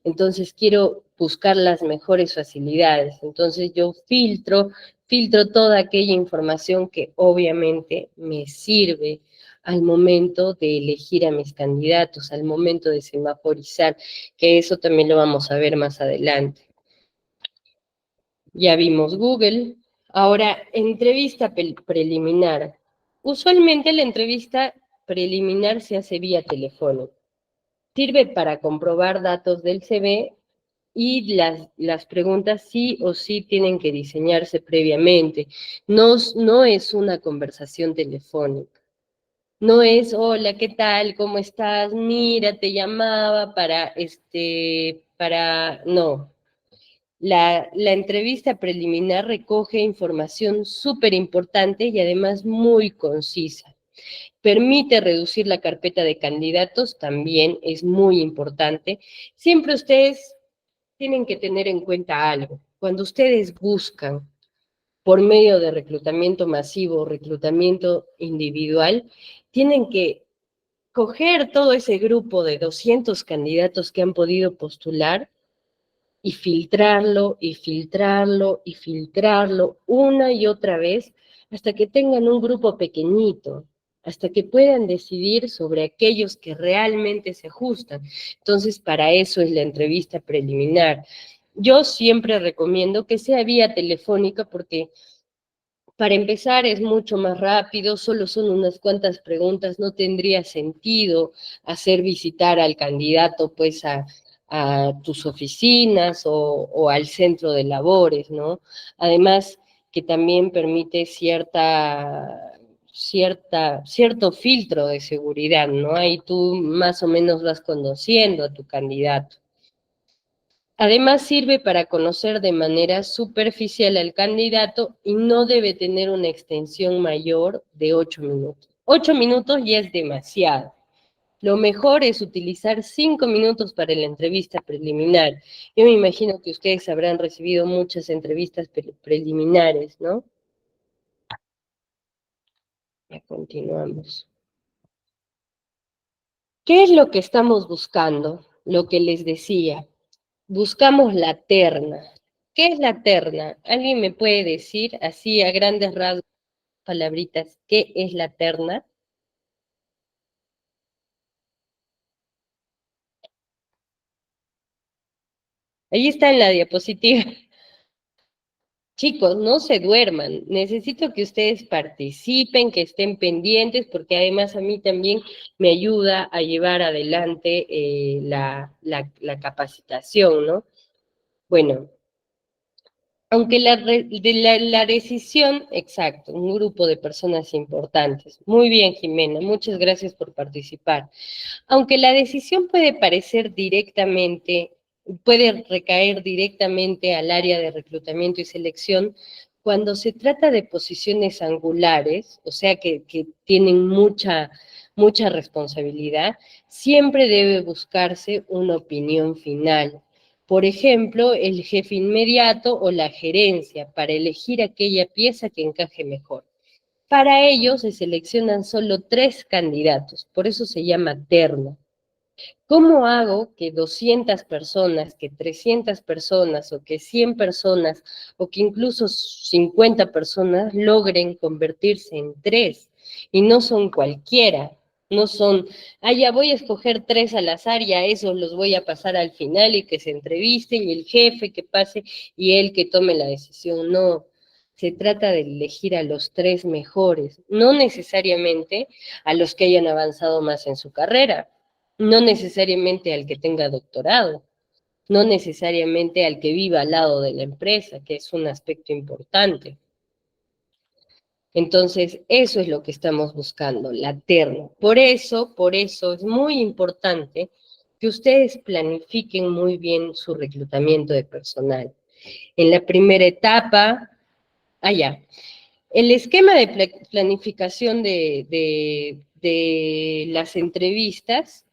Speaker 1: Entonces quiero buscar las mejores facilidades. Entonces yo filtro toda aquella información que obviamente me sirve al momento de elegir a mis candidatos, al momento de semaforizar, que eso también lo vamos a ver más adelante. Ya vimos Google. Ahora, entrevista preliminar. Usualmente la entrevista preliminar se hace vía teléfono. Sirve para comprobar datos del CV y las preguntas sí o sí tienen que diseñarse previamente. No es una conversación telefónica. No es, hola, ¿qué tal? ¿Cómo estás? Mira, te llamaba no. La entrevista preliminar recoge información súper importante y además muy concisa. Permite reducir la carpeta de candidatos, también es muy importante. Siempre ustedes tienen que tener en cuenta algo. Cuando ustedes buscan por medio de reclutamiento masivo, reclutamiento individual, tienen que coger todo ese grupo de 200 candidatos que han podido postular y filtrarlo, y filtrarlo, y filtrarlo una y otra vez hasta que tengan un grupo pequeñito, hasta que puedan decidir sobre aquellos que realmente se ajustan. Entonces, para eso es la entrevista preliminar. Yo siempre recomiendo que sea vía telefónica porque para empezar es mucho más rápido, solo son unas cuantas preguntas, no tendría sentido hacer visitar al candidato pues a tus oficinas o al centro de labores, ¿no? Además que también permite cierto filtro de seguridad, ¿no? Ahí tú más o menos vas conociendo a tu candidato. Además, sirve para conocer de manera superficial al candidato y no debe tener una extensión mayor de 8 minutos. 8 minutos ya es demasiado. Lo mejor es utilizar 5 minutos para la entrevista preliminar. Yo me imagino que ustedes habrán recibido muchas entrevistas preliminares, ¿no? Ya continuamos. ¿Qué es lo que estamos buscando? Lo que les decía. Buscamos la terna. ¿Qué es la terna? ¿Alguien me puede decir así a grandes rasgos, palabritas, qué es la terna? Ahí está en la diapositiva. Chicos, no se duerman. Necesito que ustedes participen, que estén pendientes, porque además a mí también me ayuda a llevar adelante la capacitación, ¿no? Bueno, aunque la decisión, exacto, un grupo de personas importantes. Muy bien, Jimena, muchas gracias por participar. Aunque la decisión puede recaer directamente al área de reclutamiento y selección, cuando se trata de posiciones angulares, o sea que tienen mucha responsabilidad, siempre debe buscarse una opinión final. Por ejemplo, el jefe inmediato o la gerencia para elegir aquella pieza que encaje mejor. Para ello se seleccionan solo 3 candidatos, por eso se llama terna. ¿Cómo hago que 200 personas, que 300 personas, o que 100 personas, o que incluso 50 personas logren convertirse en 3? Y no son cualquiera, no son, ya voy a escoger 3 al azar y a esos los voy a pasar al final y que se entrevisten y el jefe que pase y él que tome la decisión. No, se trata de elegir a los 3 mejores, no necesariamente a los que hayan avanzado más en su carrera, no necesariamente al que tenga doctorado, no necesariamente al que viva al lado de la empresa, que es un aspecto importante. Entonces, eso es lo que estamos buscando, la terna. Por eso es muy importante que ustedes planifiquen muy bien su reclutamiento de personal. En la primera etapa, allá, el esquema de planificación de las entrevistas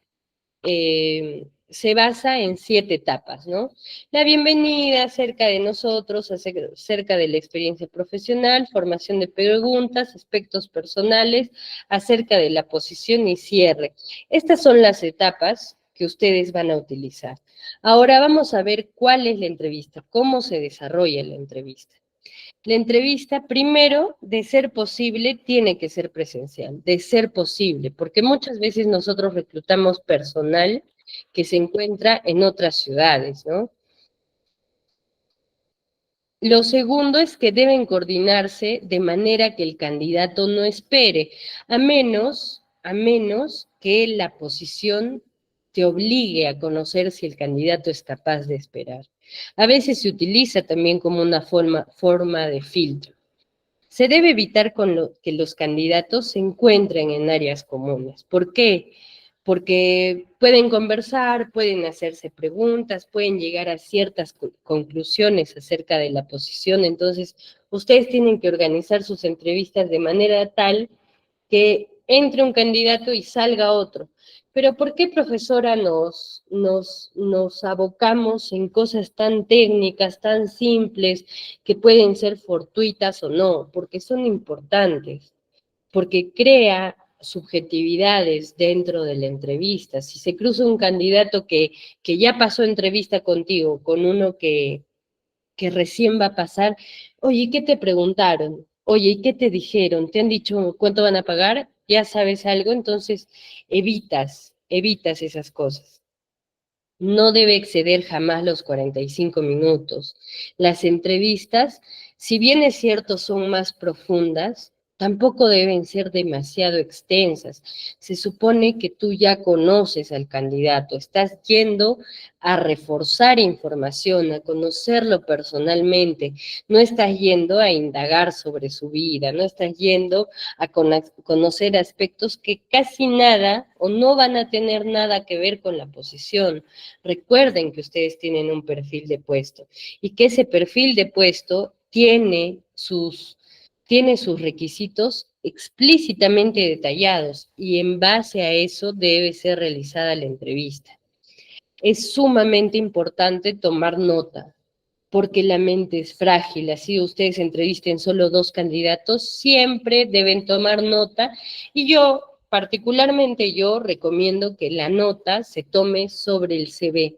Speaker 1: se basa en 7 etapas, ¿no? La bienvenida, acerca de nosotros, acerca de la experiencia profesional, formación de preguntas, aspectos personales, acerca de la posición y cierre. Estas son las etapas que ustedes van a utilizar. Ahora vamos a ver cuál es la entrevista, cómo se desarrolla la entrevista. La entrevista, primero, de ser posible, tiene que ser presencial, de ser posible, porque muchas veces nosotros reclutamos personal que se encuentra en otras ciudades, ¿no? Lo segundo es que deben coordinarse de manera que el candidato no espere, a menos que la posición te obligue a conocer si el candidato es capaz de esperar. A veces se utiliza también como una forma de filtro. Se debe evitar que los candidatos se encuentren en áreas comunes. ¿Por qué? Porque pueden conversar, pueden hacerse preguntas, pueden llegar a ciertas conclusiones acerca de la posición. Entonces, ustedes tienen que organizar sus entrevistas de manera tal que entre un candidato y salga otro. Pero ¿por qué, profesora, nos abocamos en cosas tan técnicas, tan simples, que pueden ser fortuitas o no? Porque son importantes, porque crea subjetividades dentro de la entrevista. Si se cruza un candidato que ya pasó entrevista contigo con uno que recién va a pasar, oye, ¿qué te preguntaron? Oye, ¿y qué te dijeron? ¿Te han dicho cuánto van a pagar? ¿Ya sabes algo? Entonces, evitas esas cosas. No debe exceder jamás los 45 minutos. Las entrevistas, si bien es cierto, son más profundas, tampoco deben ser demasiado extensas. Se supone que tú ya conoces al candidato, estás yendo a reforzar información, a conocerlo personalmente, no estás yendo a indagar sobre su vida, no estás yendo a conocer aspectos que casi nada o no van a tener nada que ver con la posición. Recuerden que ustedes tienen un perfil de puesto y que ese perfil de puesto tiene sus requisitos explícitamente detallados y en base a eso debe ser realizada la entrevista. Es sumamente importante tomar nota, porque la mente es frágil, así ustedes entrevisten solo 2 candidatos, siempre deben tomar nota y yo, particularmente yo, recomiendo que la nota se tome sobre el CV,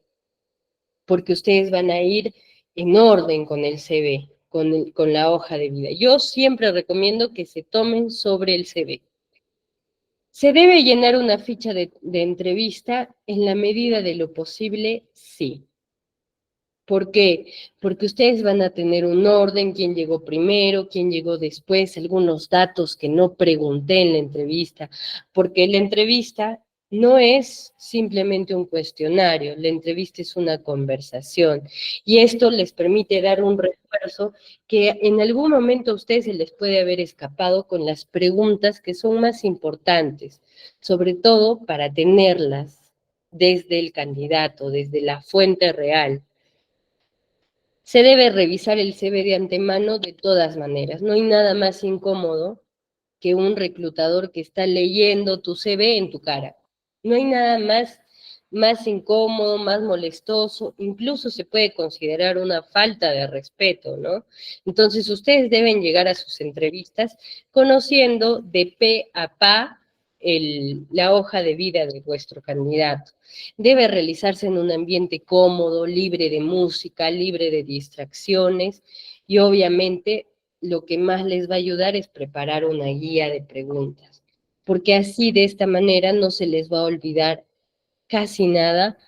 Speaker 1: porque ustedes van a ir en orden con el CV, con la hoja de vida. Yo siempre recomiendo que se tomen sobre el CV. ¿Se debe llenar una ficha de entrevista? En la medida de lo posible, sí. ¿Por qué? Porque ustedes van a tener un orden, quién llegó primero, quién llegó después, algunos datos que no pregunté en la entrevista, porque la entrevista no es simplemente un cuestionario, la entrevista es una conversación y esto les permite dar un refuerzo que en algún momento a ustedes se les puede haber escapado con las preguntas que son más importantes, sobre todo para tenerlas desde el candidato, desde la fuente real. Se debe revisar el CV de antemano de todas maneras. No hay nada más incómodo que un reclutador que está leyendo tu CV en tu cara. No hay nada más incómodo, más molestoso, incluso se puede considerar una falta de respeto, ¿no? Entonces ustedes deben llegar a sus entrevistas conociendo de pe a pa la hoja de vida de vuestro candidato. Debe realizarse en un ambiente cómodo, libre de música, libre de distracciones y obviamente lo que más les va a ayudar es preparar una guía de preguntas, porque así de esta manera no se les va a olvidar casi nada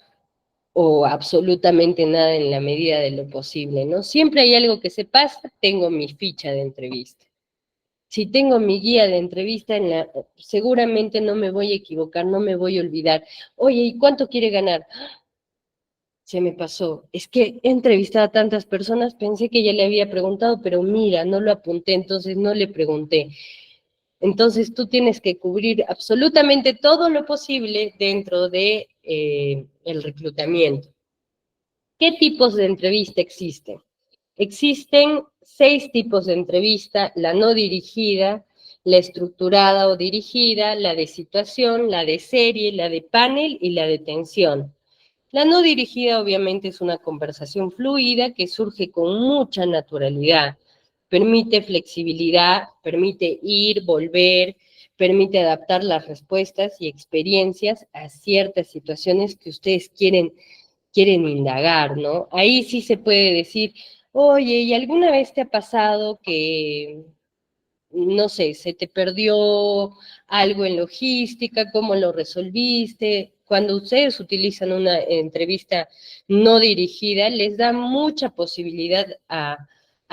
Speaker 1: o absolutamente nada en la medida de lo posible, ¿no? Siempre hay algo que se pasa, tengo mi ficha de entrevista. Si tengo mi guía de entrevista, seguramente no me voy a equivocar, no me voy a olvidar. Oye, ¿y cuánto quiere ganar? Se me pasó. Es que he entrevistado a tantas personas, pensé que ya le había preguntado, pero mira, no lo apunté, entonces no le pregunté. Entonces tú tienes que cubrir absolutamente todo lo posible dentro de el reclutamiento. ¿Qué tipos de entrevista existen? Existen 6 tipos de entrevista: la no dirigida, la estructurada o dirigida, la de situación, la de serie, la de panel y la de tensión. La no dirigida obviamente es una conversación fluida que surge con mucha naturalidad, permite flexibilidad, permite ir, volver, permite adaptar las respuestas y experiencias a ciertas situaciones que ustedes quieren indagar, ¿no? Ahí sí se puede decir, oye, ¿y alguna vez te ha pasado que no sé, se te perdió algo en logística, cómo lo resolviste? Cuando ustedes utilizan una entrevista no dirigida, les da mucha posibilidad a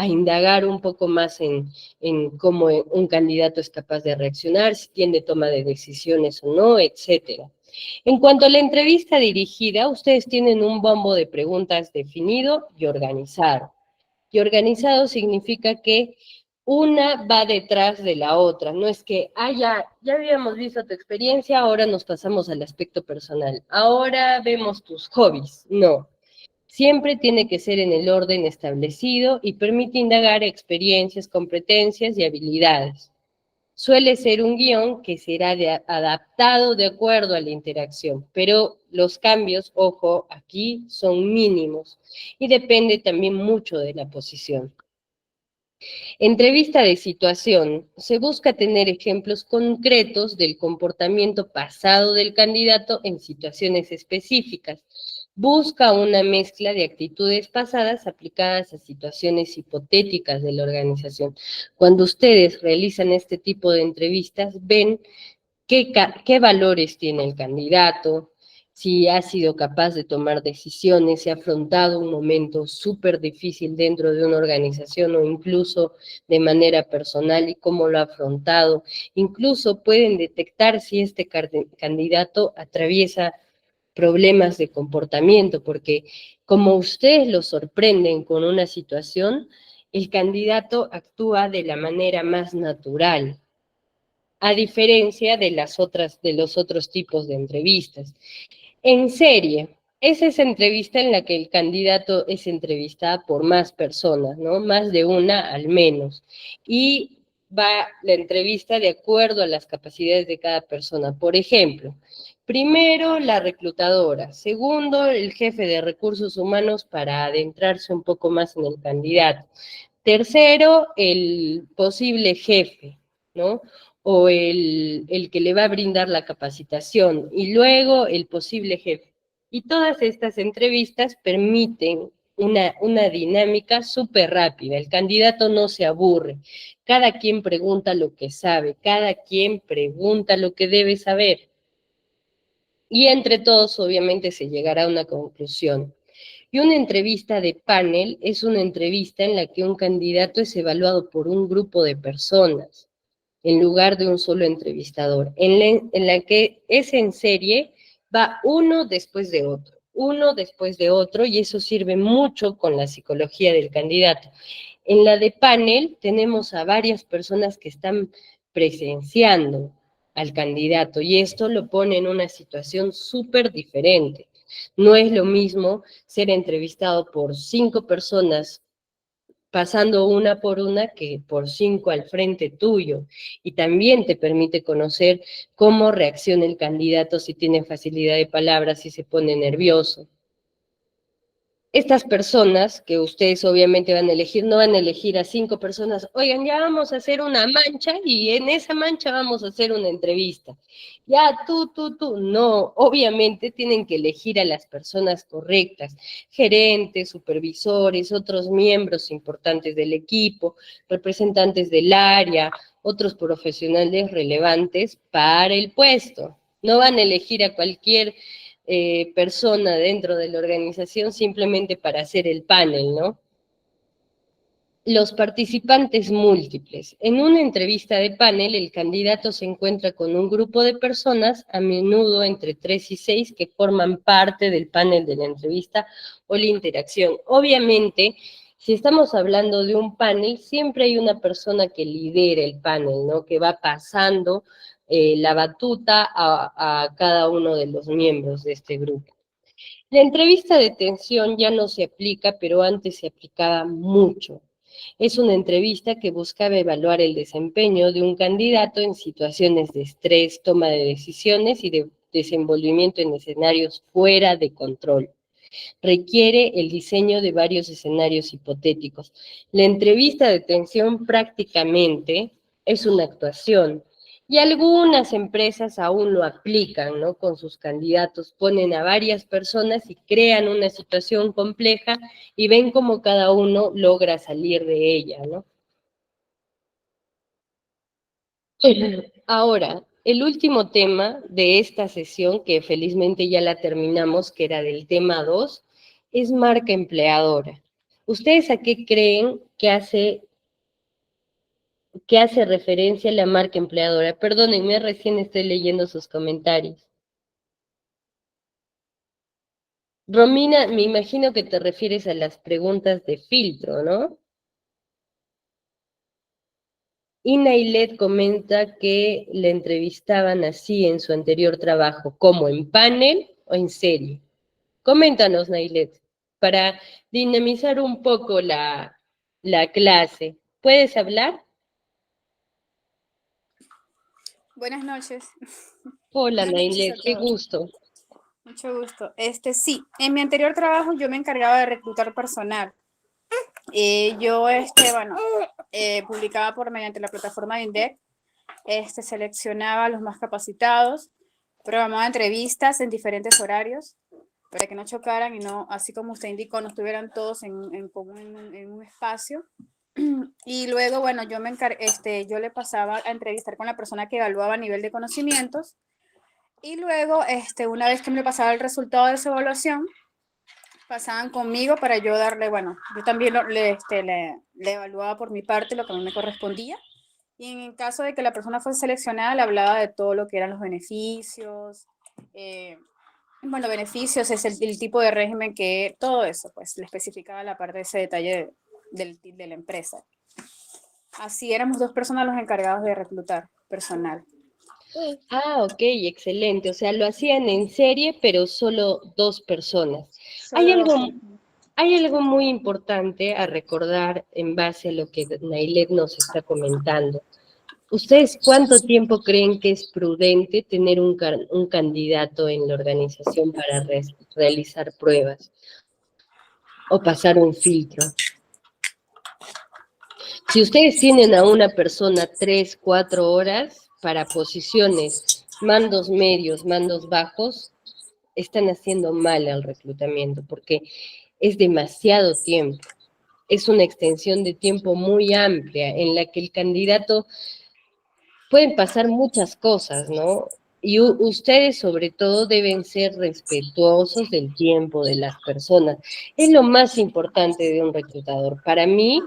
Speaker 1: indagar un poco más en cómo un candidato es capaz de reaccionar, si tiene toma de decisiones o no, etcétera. En cuanto a la entrevista dirigida, ustedes tienen un bombo de preguntas definido y organizado. Y organizado significa que una va detrás de la otra. No es que, ya habíamos visto tu experiencia, ahora nos pasamos al aspecto personal. Ahora vemos tus hobbies. No. Siempre tiene que ser en el orden establecido y permite indagar experiencias, competencias y habilidades. Suele ser un guión que será adaptado de acuerdo a la interacción, pero los cambios, ojo, aquí son mínimos y depende también mucho de la posición. Entrevista de situación. Se busca tener ejemplos concretos del comportamiento pasado del candidato en situaciones específicas. Busca una mezcla de actitudes pasadas aplicadas a situaciones hipotéticas de la organización. Cuando ustedes realizan este tipo de entrevistas, ven qué valores tiene el candidato, si ha sido capaz de tomar decisiones, si ha afrontado un momento súper difícil dentro de una organización o incluso de manera personal y cómo lo ha afrontado. Incluso pueden detectar si este candidato atraviesa problemas de comportamiento, porque como ustedes lo sorprenden con una situación, el candidato actúa de la manera más natural, a diferencia de los otros tipos de entrevistas. En serie, es esa entrevista en la que el candidato es entrevistado por más personas, ¿no? Más de una al menos. Y va la entrevista de acuerdo a las capacidades de cada persona. Por ejemplo, primero la reclutadora, segundo el jefe de recursos humanos para adentrarse un poco más en el candidato. Tercero, el posible jefe, ¿no? O el que le va a brindar la capacitación, y luego el posible jefe. Y todas estas entrevistas permiten una dinámica súper rápida. El candidato no se aburre. Cada quien pregunta lo que sabe, cada quien pregunta lo que debe saber. Y entre todos, obviamente, se llegará a una conclusión. Y una entrevista de panel es una entrevista en la que un candidato es evaluado por un grupo de personas en lugar de un solo entrevistador, en la que es en serie, va uno después de otro, y eso sirve mucho con la psicología del candidato. En la de panel tenemos a varias personas que están presenciando al candidato, y esto lo pone en una situación súper diferente. No es lo mismo ser entrevistado por 5 personas pasando una por una que por 5 al frente tuyo. Y también te permite conocer cómo reacciona el candidato, si tiene facilidad de palabras, si se pone nervioso. Estas personas que ustedes obviamente van a elegir, no van a elegir a 5 personas, oigan, ya vamos a hacer una mancha y en esa mancha vamos a hacer una entrevista. Ya tú, no, obviamente tienen que elegir a las personas correctas, gerentes, supervisores, otros miembros importantes del equipo, representantes del área, otros profesionales relevantes para el puesto. No van a elegir a cualquier persona dentro de la organización simplemente para hacer el panel, ¿no? Los participantes múltiples. En una entrevista de panel, el candidato se encuentra con un grupo de personas, a menudo entre 3 y 6, que forman parte del panel de la entrevista o la interacción. Obviamente, si estamos hablando de un panel, siempre hay una persona que lidera el panel, ¿no? Que va pasando la batuta a cada uno de los miembros de este grupo. La entrevista de tensión ya no se aplica, pero antes se aplicaba mucho. Es una entrevista que buscaba evaluar el desempeño de un candidato en situaciones de estrés, toma de decisiones y de desenvolvimiento en escenarios fuera de control. Requiere el diseño de varios escenarios hipotéticos. La entrevista de tensión prácticamente es una actuación, y algunas empresas aún lo aplican, ¿no? Con sus candidatos, ponen a varias personas y crean una situación compleja y ven cómo cada uno logra salir de ella, ¿no? Ahora, el último tema de esta sesión, que felizmente ya la terminamos, que era del tema 2, es marca empleadora. ¿Ustedes a qué creen que hace referencia la marca empleadora? Perdónenme, recién estoy leyendo sus comentarios. Romina, me imagino que te refieres a las preguntas de filtro, ¿no? Y Nailet comenta que le entrevistaban así en su anterior trabajo, como en panel o en serie. Coméntanos, Nailet, para dinamizar un poco la clase. ¿Puedes hablar?
Speaker 2: Buenas noches.
Speaker 1: Hola,
Speaker 2: Buenas noches
Speaker 1: Nailet,
Speaker 2: a
Speaker 1: qué
Speaker 2: todos.
Speaker 1: gusto.
Speaker 2: Mucho gusto. Sí, en mi anterior trabajo yo me encargaba de reclutar personal. Yo, bueno, publicaba por mediante la plataforma de INDEC, seleccionaba a los más capacitados, programaba entrevistas en diferentes horarios para que no chocaran y no, así como usted indicó, no estuvieran todos en común en un espacio. Y luego, bueno, yo le pasaba a entrevistar con la persona que evaluaba nivel de conocimientos. Y luego, una vez que me pasaba el resultado de esa evaluación, pasaban conmigo para yo darle, bueno, yo también le evaluaba por mi parte lo que a mí me correspondía. Y en el caso de que la persona fuese seleccionada, le hablaba de todo lo que eran los beneficios. eh, bueno, beneficios es el tipo de régimen que, todo eso, pues le especificaba la parte de ese detalle de la empresa. Así éramos dos personas los encargados de reclutar personal.
Speaker 1: Ah, ok, excelente. O sea, lo hacían en serie, pero solo dos personas. Hay
Speaker 2: Solo dos.
Speaker 1: algo, hay algo muy importante a recordar en base a lo que Nailet nos está comentando. ¿Ustedes cuánto tiempo creen que es prudente tener un candidato en la organización para realizar pruebas o pasar un filtro? Si ustedes tienen a una persona 3, 4 horas para posiciones, mandos medios, mandos bajos, están haciendo mal al reclutamiento porque es demasiado tiempo. Es una extensión de tiempo muy amplia en la que el candidato pueden pasar muchas cosas, ¿no? Y ustedes sobre todo deben ser respetuosos del tiempo de las personas. Es lo más importante de un reclutador. Para mí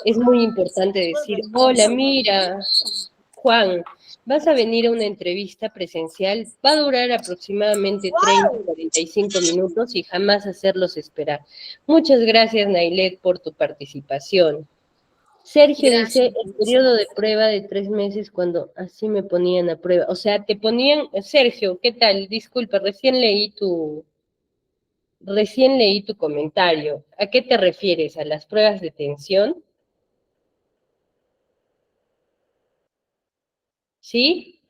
Speaker 1: es muy importante decir, hola, mira, Juan, vas a venir a una entrevista presencial, va a durar aproximadamente 30, 45 minutos y jamás hacerlos esperar. Muchas gracias, Nailet, por tu participación. Sergio dice,
Speaker 2: Gracias.
Speaker 1: el periodo de prueba de 3 meses cuando así me ponían a prueba. O sea, te ponían, Sergio, ¿qué tal? Disculpa, recién leí tu comentario. ¿A qué te refieres? ¿A las pruebas de tensión? ¿Sí?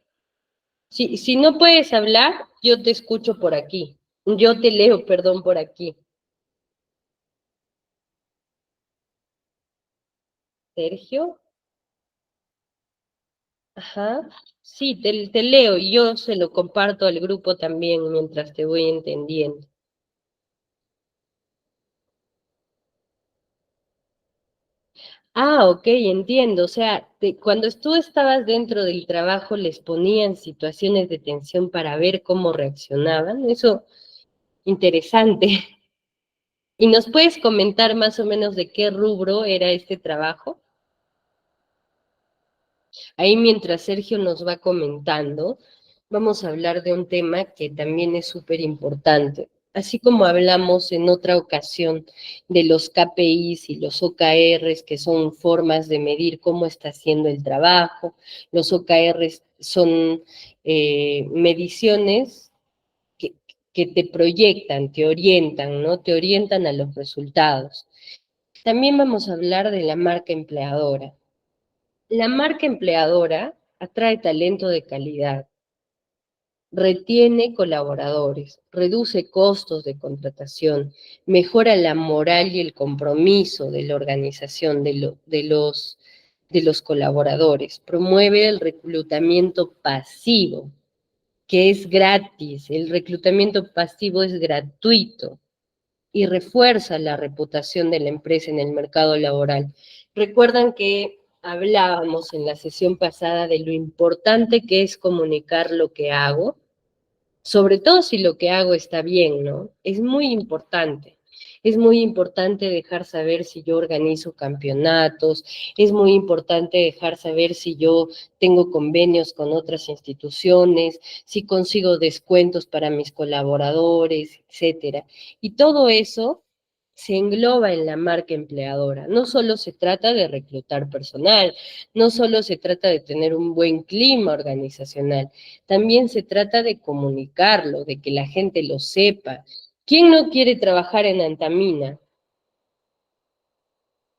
Speaker 1: Si no puedes hablar, yo te escucho por aquí. Yo te leo, perdón, por aquí. Sergio, ajá. Sí, te leo y yo se lo comparto al grupo también mientras te voy entendiendo. Ah, ok, entiendo. O sea, cuando tú estabas dentro del trabajo, les ponían situaciones de tensión para ver cómo reaccionaban. Eso, interesante. ¿Y nos puedes comentar más o menos de qué rubro era este trabajo? Ahí mientras Sergio nos va comentando, vamos a hablar de un tema que también es súper importante. Así como hablamos en otra ocasión de los KPIs y los OKRs, que son formas de medir cómo está haciendo el trabajo, los OKRs son mediciones que, que te proyectan, te orientan, ¿no? Te orientan a los resultados. También vamos a hablar de la marca empleadora. La marca empleadora atrae talento de calidad, retiene colaboradores, reduce costos de contratación, mejora la moral y el compromiso de la organización de los colaboradores, promueve el reclutamiento pasivo, que es gratis, el reclutamiento pasivo es gratuito y refuerza la reputación de la empresa en el mercado laboral. Recuerdan que hablábamos en la sesión pasada de lo importante que es comunicar lo que hago, sobre todo si lo que hago está bien, ¿no? Es muy importante. Es muy importante dejar saber si yo organizo campeonatos, es muy importante dejar saber si yo tengo convenios con otras instituciones, si consigo descuentos para mis colaboradores, etcétera. Y todo eso se engloba en la marca empleadora. No solo se trata de reclutar personal, no solo se trata de tener un buen clima organizacional, también se trata de comunicarlo, de que la gente lo sepa. ¿Quién no quiere trabajar en Antamina?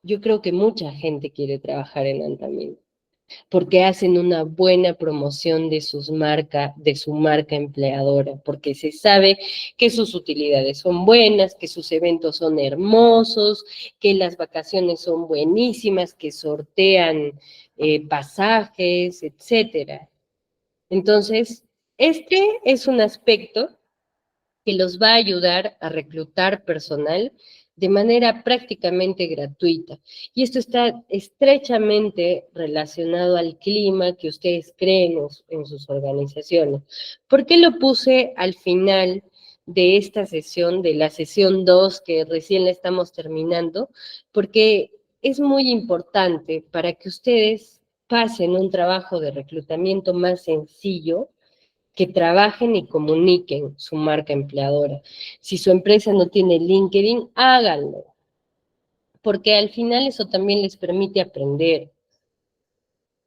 Speaker 1: Yo creo que mucha gente quiere trabajar en Antamina, porque hacen una buena promoción de su marca empleadora, porque se sabe que sus utilidades son buenas, que sus eventos son hermosos, que las vacaciones son buenísimas, que sortean pasajes, etcétera. Entonces, este es un aspecto que los va a ayudar a reclutar personal de manera prácticamente gratuita. Y esto está estrechamente relacionado al clima que ustedes creen en sus organizaciones. ¿Por qué lo puse al final de esta sesión, de la sesión 2, que recién la estamos terminando? Porque es muy importante para que ustedes pasen un trabajo de reclutamiento más sencillo, que trabajen y comuniquen su marca empleadora. Si su empresa no tiene LinkedIn, háganlo, porque al final eso también les permite aprender.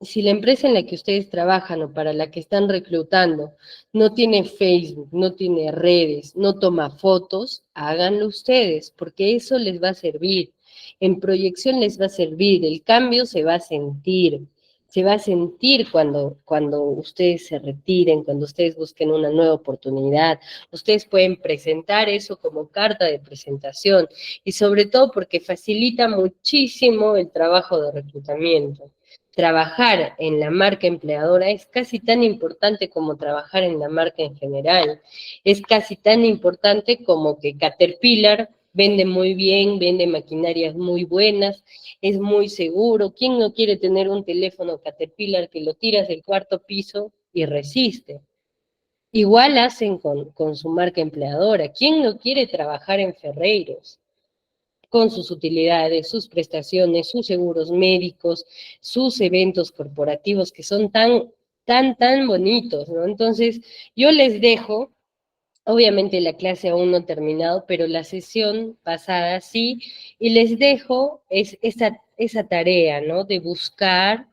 Speaker 1: Si la empresa en la que ustedes trabajan o para la que están reclutando no tiene Facebook, no tiene redes, no toma fotos, háganlo ustedes, porque eso les va a servir. En proyección les va a servir, el cambio se va a sentir cuando ustedes se retiren, cuando ustedes busquen una nueva oportunidad. Ustedes pueden presentar eso como carta de presentación y sobre todo porque facilita muchísimo el trabajo de reclutamiento. Trabajar en la marca empleadora es casi tan importante como trabajar en la marca en general. Es casi tan importante como que Caterpillar vende muy bien, vende maquinarias muy buenas, es muy seguro. ¿Quién no quiere tener un teléfono Caterpillar que lo tiras del cuarto piso y resiste? Igual hacen con su marca empleadora. ¿Quién no quiere trabajar en Ferreiros? Con sus utilidades, sus prestaciones, sus seguros médicos, sus eventos corporativos que son tan bonitos, ¿no? Entonces, yo les dejo, obviamente la clase aún no ha terminado, pero la sesión pasada sí, y les dejo esa tarea, ¿no? De buscar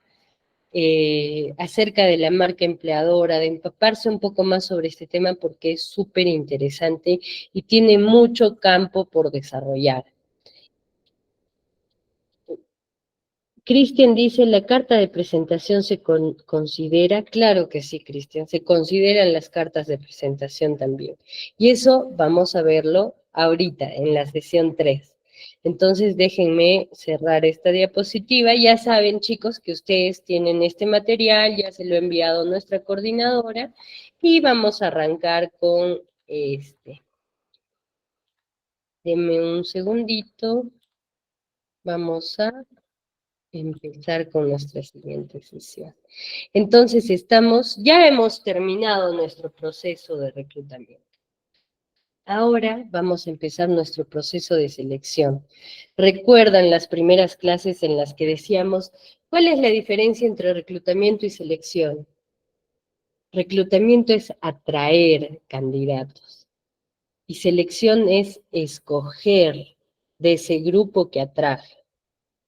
Speaker 1: acerca de la marca empleadora, de empaparse un poco más sobre este tema porque es súper interesante y tiene mucho campo por desarrollar. Cristian dice, ¿la carta de presentación se considera? Claro que sí, Cristian, se consideran las cartas de presentación también. Y eso vamos a verlo ahorita, en la sesión 3. Entonces, déjenme cerrar esta diapositiva. Ya saben, chicos, que ustedes tienen este material, ya se lo he enviado a nuestra coordinadora, y vamos a arrancar con este. Denme un segundito. Vamos a empezar con nuestra siguiente sesión. Entonces ya hemos terminado nuestro proceso de reclutamiento. Ahora vamos a empezar nuestro proceso de selección. ¿Recuerdan las primeras clases en las que decíamos cuál es la diferencia entre reclutamiento y selección? Reclutamiento es atraer candidatos y selección es escoger de ese grupo que atrae.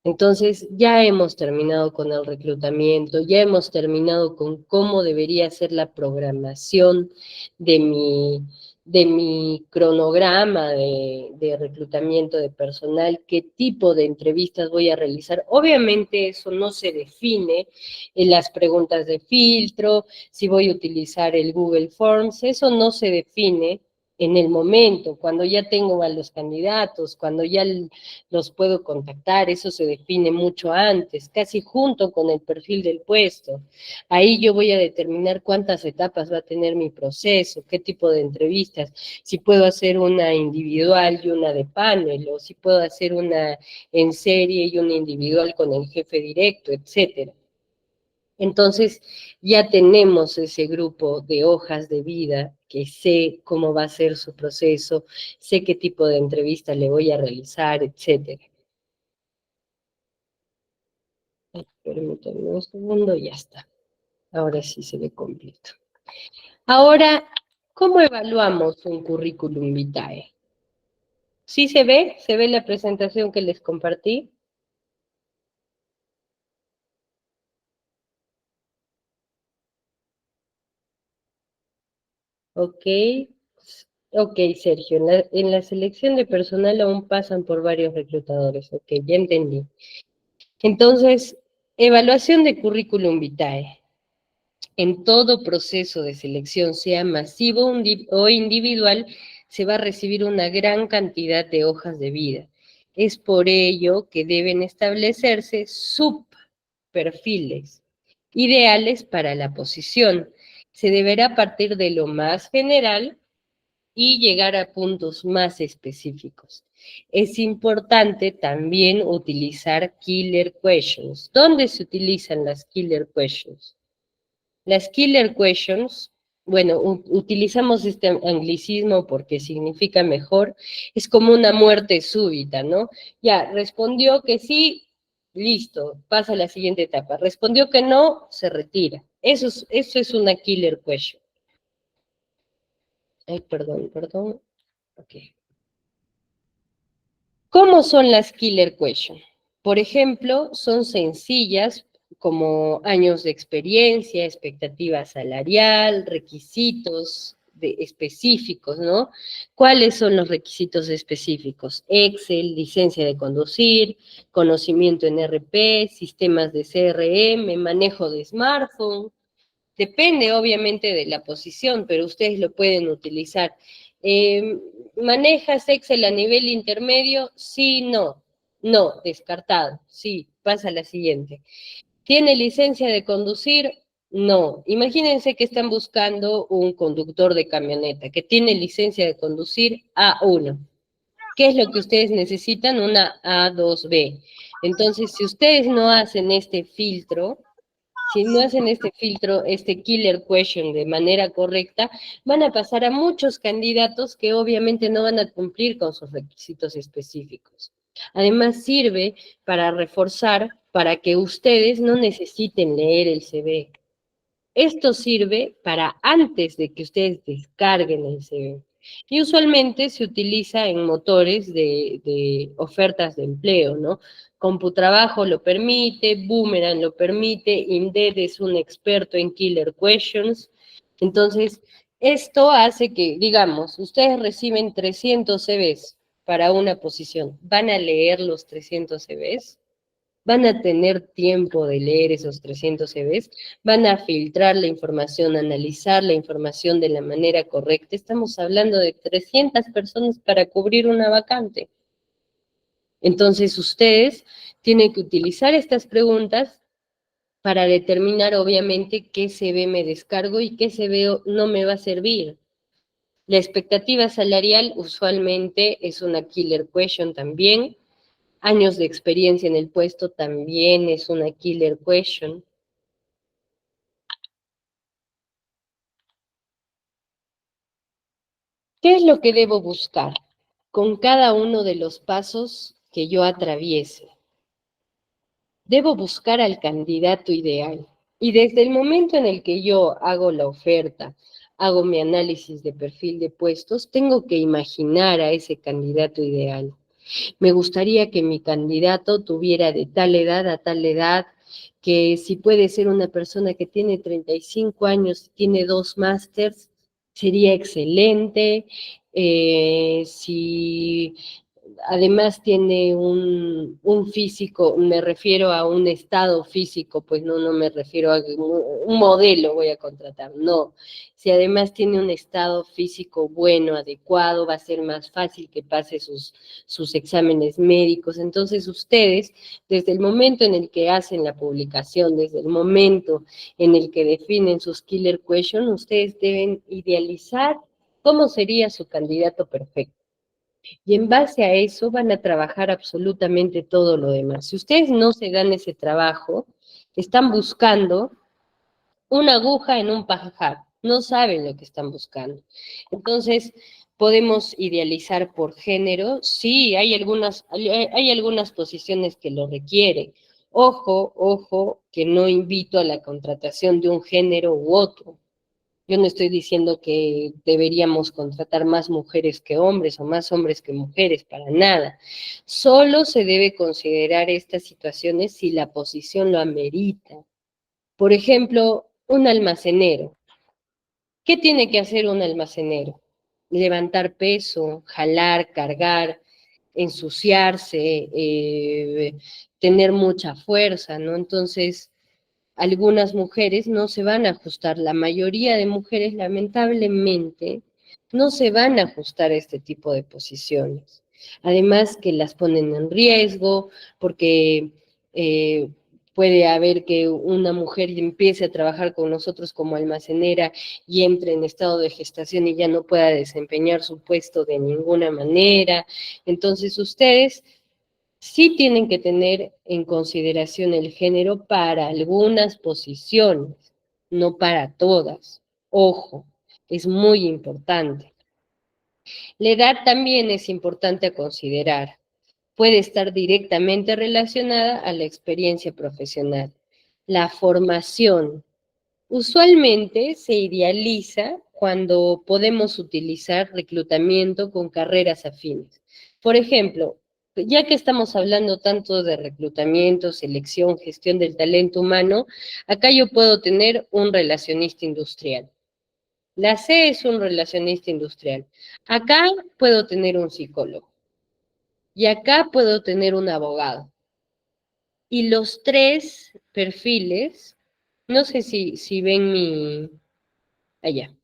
Speaker 1: Entonces, ya hemos terminado con el reclutamiento, ya hemos terminado con cómo debería ser la programación de mi cronograma de reclutamiento de personal, qué tipo de entrevistas voy a realizar. Obviamente eso no se define en las preguntas de filtro, si voy a utilizar el Google Forms, eso no se define en el momento, cuando ya tengo a los candidatos, cuando ya los puedo contactar, eso se define mucho antes, casi junto con el perfil del puesto. Ahí yo voy a determinar cuántas etapas va a tener mi proceso, qué tipo de entrevistas, si puedo hacer una individual y una de panel, o si puedo hacer una en serie y una individual con el jefe directo, etcétera. Entonces, ya tenemos ese grupo de hojas de vida que sé cómo va a ser su proceso, sé qué tipo de entrevista le voy a realizar, etcétera. Permítanme un segundo, ya está. Ahora sí se ve completo. Ahora, ¿cómo evaluamos un currículum vitae? ¿Sí se ve? ¿Se ve la presentación que les compartí? Ok. Ok, Sergio, en la selección de personal aún pasan por varios reclutadores. Ok, ya entendí. Entonces, evaluación de currículum vitae. En todo proceso de selección, sea masivo o individual, se va a recibir una gran cantidad de hojas de vida. Es por ello que deben establecerse subperfiles ideales para la posición. Se deberá partir de lo más general y llegar a puntos más específicos. Es importante también utilizar killer questions. ¿Dónde se utilizan las killer questions? Las killer questions, bueno, utilizamos este anglicismo porque significa mejor, es como una muerte súbita, ¿no? Ya, respondió que sí, listo, pasa a la siguiente etapa. Respondió que no, se retira. Eso es una killer question. Ay, perdón. Ok. ¿Cómo son las killer questions? Por ejemplo, son sencillas como años de experiencia, expectativa salarial, requisitos específicos, ¿no? ¿Cuáles son los requisitos específicos? Excel, licencia de conducir, conocimiento en RP, sistemas de CRM, manejo de smartphone. Depende obviamente de la posición, pero ustedes lo pueden utilizar. Eh, ¿Manejas Excel a nivel intermedio? Sí, no. No, descartado. Sí, pasa a la siguiente. ¿Tiene licencia de conducir? No. Imagínense que están buscando un conductor de camioneta que tiene licencia de conducir A1. ¿Qué es lo que ustedes necesitan? Una A2B. Entonces, si ustedes no hacen este filtro, si no hacen este filtro, este killer question de manera correcta, van a pasar a muchos candidatos que obviamente no van a cumplir con sus requisitos específicos. Además, sirve para reforzar, para que ustedes no necesiten leer el CV. Esto sirve para antes de que ustedes descarguen el CV. Y usualmente se utiliza en motores de ofertas de empleo, ¿no? Computrabajo lo permite, Boomerang lo permite, Indeed es un experto en killer questions. Entonces, esto hace que, digamos, ustedes reciben 300 CVs para una posición. ¿Van a leer los 300 CVs? Van a tener tiempo de leer esos 300 CVs, van a filtrar la información, analizar la información de la manera correcta. Estamos hablando de 300 personas para cubrir una vacante. Entonces, ustedes tienen que utilizar estas preguntas para determinar, obviamente, qué CV me descargo y qué CV no me va a servir. La expectativa salarial usualmente es una killer question también. Años de experiencia en el puesto también es una killer question. ¿Qué es lo que debo buscar con cada uno de los pasos que yo atraviese? Debo buscar al candidato ideal. Y desde el momento en el que yo hago la oferta, hago mi análisis de perfil de puestos, tengo que imaginar a ese candidato ideal. Me gustaría que mi candidato tuviera de tal edad a tal edad, que si puede ser una persona que tiene 35 años y tiene 2 másters, sería excelente. Si además tiene un físico, me refiero a un estado físico, pues no me refiero a un modelo voy a contratar, no. Si además tiene un estado físico bueno, adecuado, va a ser más fácil que pase sus exámenes médicos. Entonces ustedes, desde el momento en el que hacen la publicación, desde el momento en el que definen sus killer questions, ustedes deben idealizar cómo sería su candidato perfecto. Y en base a eso van a trabajar absolutamente todo lo demás. Si ustedes no se dan ese trabajo, están buscando una aguja en un pajar, no saben lo que están buscando. Entonces, podemos idealizar por género, sí, hay algunas posiciones que lo requieren. Ojo, que no invito a la contratación de un género u otro. Yo no estoy diciendo que deberíamos contratar más mujeres que hombres o más hombres que mujeres, para nada. Solo se debe considerar estas situaciones si la posición lo amerita. Por ejemplo, un almacenero. ¿Qué tiene que hacer un almacenero? Levantar peso, jalar, cargar, ensuciarse, tener mucha fuerza, ¿no? Entonces, algunas mujeres no se van a ajustar, la mayoría de mujeres lamentablemente no se van a ajustar a este tipo de posiciones. Además que las ponen en riesgo porque puede haber que una mujer empiece a trabajar con nosotros como almacenera y entre en estado de gestación y ya no pueda desempeñar su puesto de ninguna manera. Entonces ustedes sí tienen que tener en consideración el género para algunas posiciones, no para todas. Ojo, es muy importante. La edad también es importante a considerar. Puede estar directamente relacionada a la experiencia profesional. La formación. Usualmente se idealiza cuando podemos utilizar reclutamiento con carreras afines. Por ejemplo, ya que estamos hablando tanto de reclutamiento, selección, gestión del talento humano, acá yo puedo tener un relacionista industrial. La C es un relacionista industrial. Acá puedo tener un psicólogo. Y acá puedo tener un abogado. Y los tres perfiles, no sé si ven mi... Allá.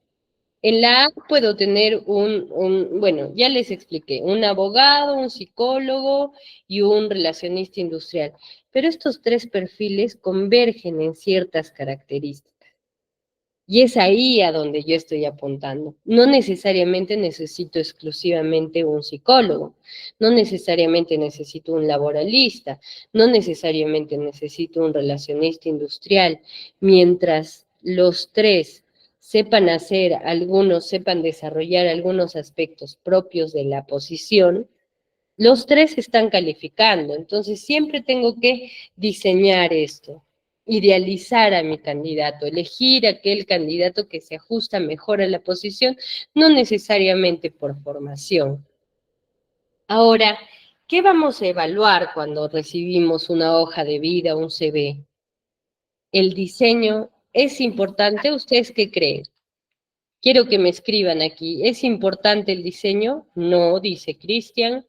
Speaker 1: En la A puedo tener bueno, ya les expliqué, un abogado, un psicólogo y un relacionista industrial. Pero estos tres perfiles convergen en ciertas características. Y es ahí a donde yo estoy apuntando. No necesariamente necesito exclusivamente un psicólogo, no necesariamente necesito un laboralista, no necesariamente necesito un relacionista industrial. Mientras los tres sepan hacer algunos, sepan desarrollar algunos aspectos propios de la posición, los tres están calificando. Entonces siempre tengo que diseñar esto, idealizar a mi candidato, elegir aquel candidato que se ajusta mejor a la posición, no necesariamente por formación. Ahora, ¿qué vamos a evaluar cuando recibimos una hoja de vida, un CV? El diseño es importante. ¿Ustedes qué creen? Quiero que me escriban aquí. ¿Es importante el diseño? No, dice Cristian.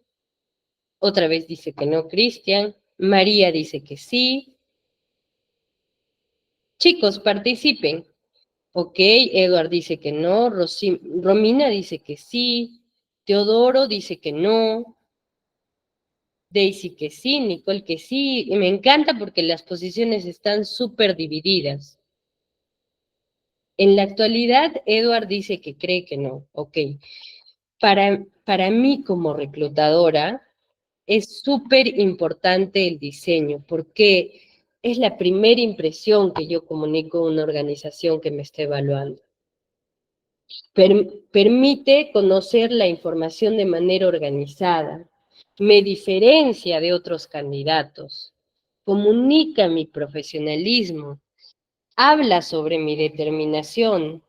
Speaker 1: Otra vez dice que no, Cristian. María dice que sí. Chicos, participen. Ok, Edward dice que no. Romina dice que sí. Teodoro dice que no. Daisy que sí. Nicole que sí. Y me encanta porque las posiciones están súper divididas. En la actualidad, Edward dice que cree que no. Ok. Para mí como reclutadora, es súper importante el diseño, porque es la primera impresión que yo comunico a una organización que me está evaluando. Permite conocer la información de manera organizada, me diferencia de otros candidatos, comunica mi profesionalismo, habla sobre mi determinación.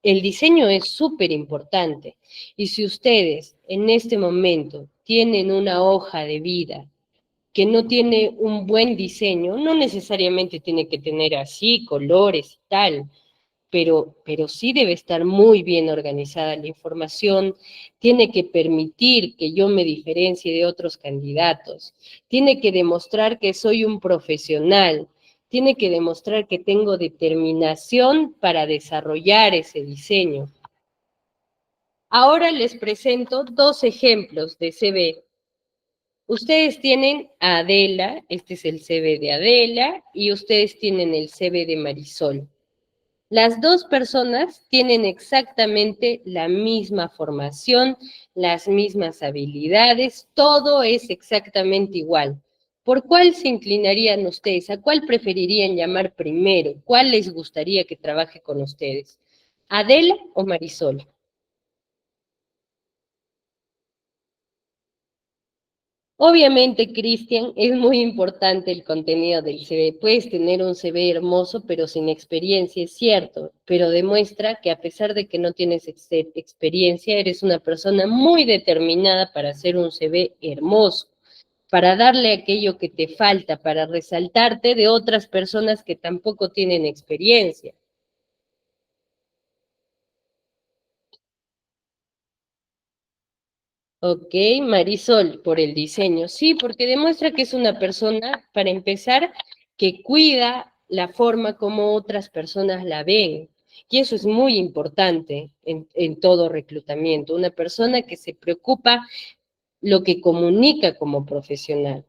Speaker 1: El diseño es súper importante y si ustedes en este momento tienen una hoja de vida que no tiene un buen diseño, no necesariamente tiene que tener así colores y tal, pero sí debe estar muy bien organizada la información, tiene que permitir que yo me diferencie de otros candidatos, tiene que demostrar que soy un profesional, tiene que demostrar que tengo determinación para desarrollar ese diseño. Ahora les presento dos ejemplos de CV. Ustedes tienen a Adela, este es el CV de Adela, y ustedes tienen el CV de Marisol. Las dos personas tienen exactamente la misma formación, las mismas habilidades, todo es exactamente igual. ¿Por cuál se inclinarían ustedes? ¿A cuál preferirían llamar primero? ¿Cuál les gustaría que trabaje con ustedes? ¿Adela o Marisol? Obviamente, Cristian, es muy importante el contenido del CV. Puedes tener un CV hermoso, pero sin experiencia, es cierto, pero demuestra que a pesar de que no tienes experiencia, eres una persona muy determinada para hacer un CV hermoso, para darle aquello que te falta, para resaltarte de otras personas que tampoco tienen experiencia. Ok, Marisol, por el diseño. Sí, porque demuestra que es una persona, para empezar, que cuida la forma como otras personas la ven. Y eso es muy importante en todo reclutamiento. Una persona que se preocupa lo que comunica como profesional.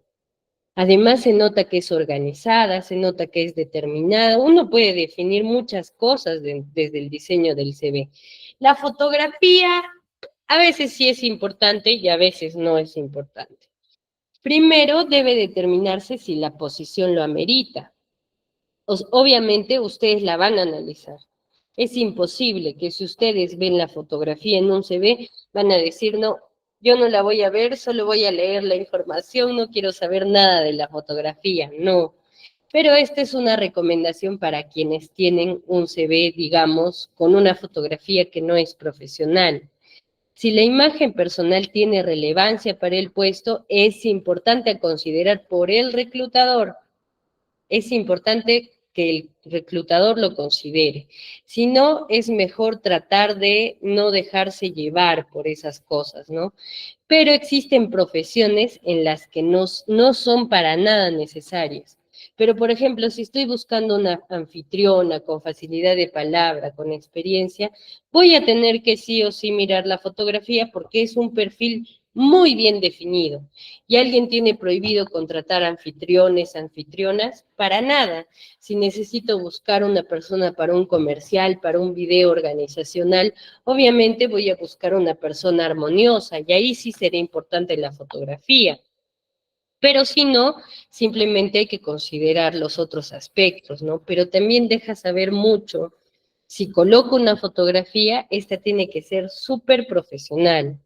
Speaker 1: Además, se nota que es organizada, se nota que es determinada. Uno puede definir muchas cosas desde el diseño del CV. La fotografía a veces sí es importante y a veces no es importante. Primero debe determinarse si la posición lo amerita. Obviamente ustedes la van a analizar. Es imposible que si ustedes ven la fotografía en un CV, van a decir, no, yo no la voy a ver, solo voy a leer la información, no quiero saber nada de la fotografía, no. Pero esta es una recomendación para quienes tienen un CV, digamos, con una fotografía que no es profesional. Si la imagen personal tiene relevancia para el puesto, es importante a considerar por el reclutador. Es importante que el reclutador lo considere. Si no, es mejor tratar de no dejarse llevar por esas cosas, ¿no? Pero existen profesiones en las que no son para nada necesarias. Pero, por ejemplo, si estoy buscando una anfitriona con facilidad de palabra, con experiencia, voy a tener que sí o sí mirar la fotografía porque es un perfil muy bien definido. ¿Y alguien tiene prohibido contratar anfitriones, anfitrionas? Para nada. Si necesito buscar una persona para un comercial, para un video organizacional, obviamente voy a buscar una persona armoniosa y ahí sí será importante la fotografía. Pero si no, simplemente hay que considerar los otros aspectos, ¿no? Pero también deja saber mucho. Si coloco una fotografía, esta tiene que ser súper profesional.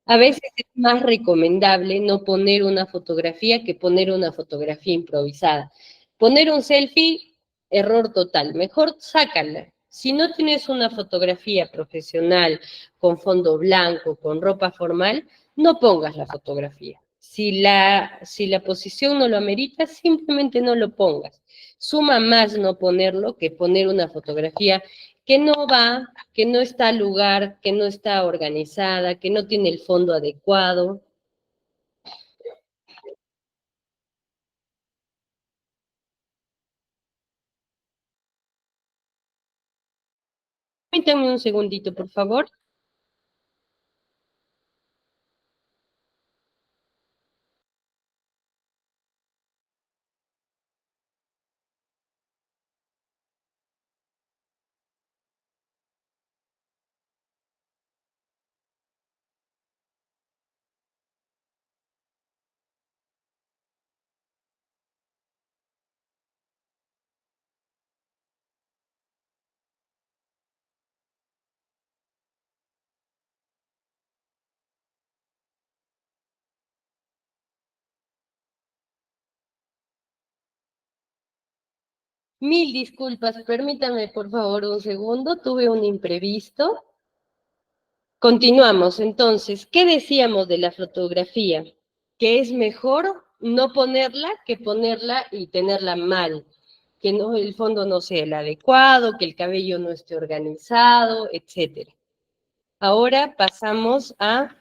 Speaker 1: A veces es más recomendable no poner una fotografía que poner una fotografía improvisada. Poner un selfie, error total. Mejor sácala. Si no tienes una fotografía profesional con fondo blanco, con ropa formal, no pongas la fotografía. Si la posición no lo amerita, simplemente no lo pongas. Suma más no ponerlo que poner una fotografía que no va, que no está al lugar, que no está organizada, que no tiene el fondo adecuado. Permítanme un segundito, por favor. Mil disculpas, permítame por favor un segundo, tuve un imprevisto. Continuamos entonces. ¿Qué decíamos de la fotografía? Que es mejor no ponerla que ponerla y tenerla mal, que no, el fondo no sea el adecuado, que el cabello no esté organizado, etcétera. Ahora pasamos a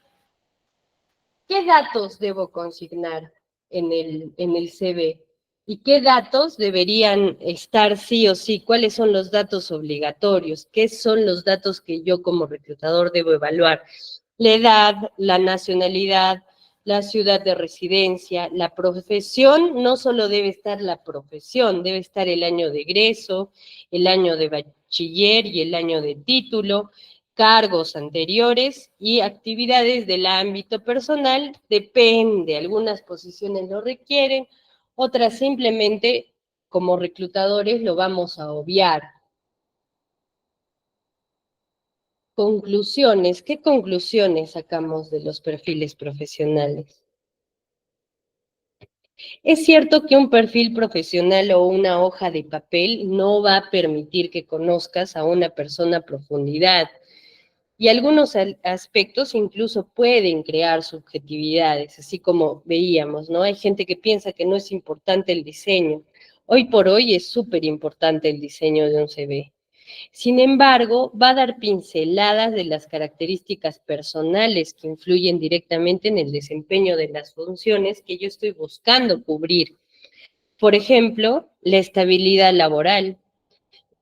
Speaker 1: ¿qué datos debo consignar en el CV? ¿Y qué datos deberían estar sí o sí? ¿Cuáles son los datos obligatorios? ¿Qué son los datos que yo como reclutador debo evaluar? La edad, la nacionalidad, la ciudad de residencia, la profesión, no solo debe estar la profesión, debe estar el año de egreso, el año de bachiller y el año de título, cargos anteriores y actividades del ámbito personal, depende, algunas posiciones lo requieren, otras simplemente como reclutadores lo vamos a obviar. Conclusiones, ¿qué conclusiones sacamos de los perfiles profesionales? Es cierto que un perfil profesional o una hoja de papel no va a permitir que conozcas a una persona a profundidad, y algunos aspectos incluso pueden crear subjetividades, así como veíamos, ¿no? Hay gente que piensa que no es importante el diseño. Hoy por hoy es súper importante el diseño de un CV. Sin embargo, va a dar pinceladas de las características personales que influyen directamente en el desempeño de las funciones que yo estoy buscando cubrir. Por ejemplo, la estabilidad laboral.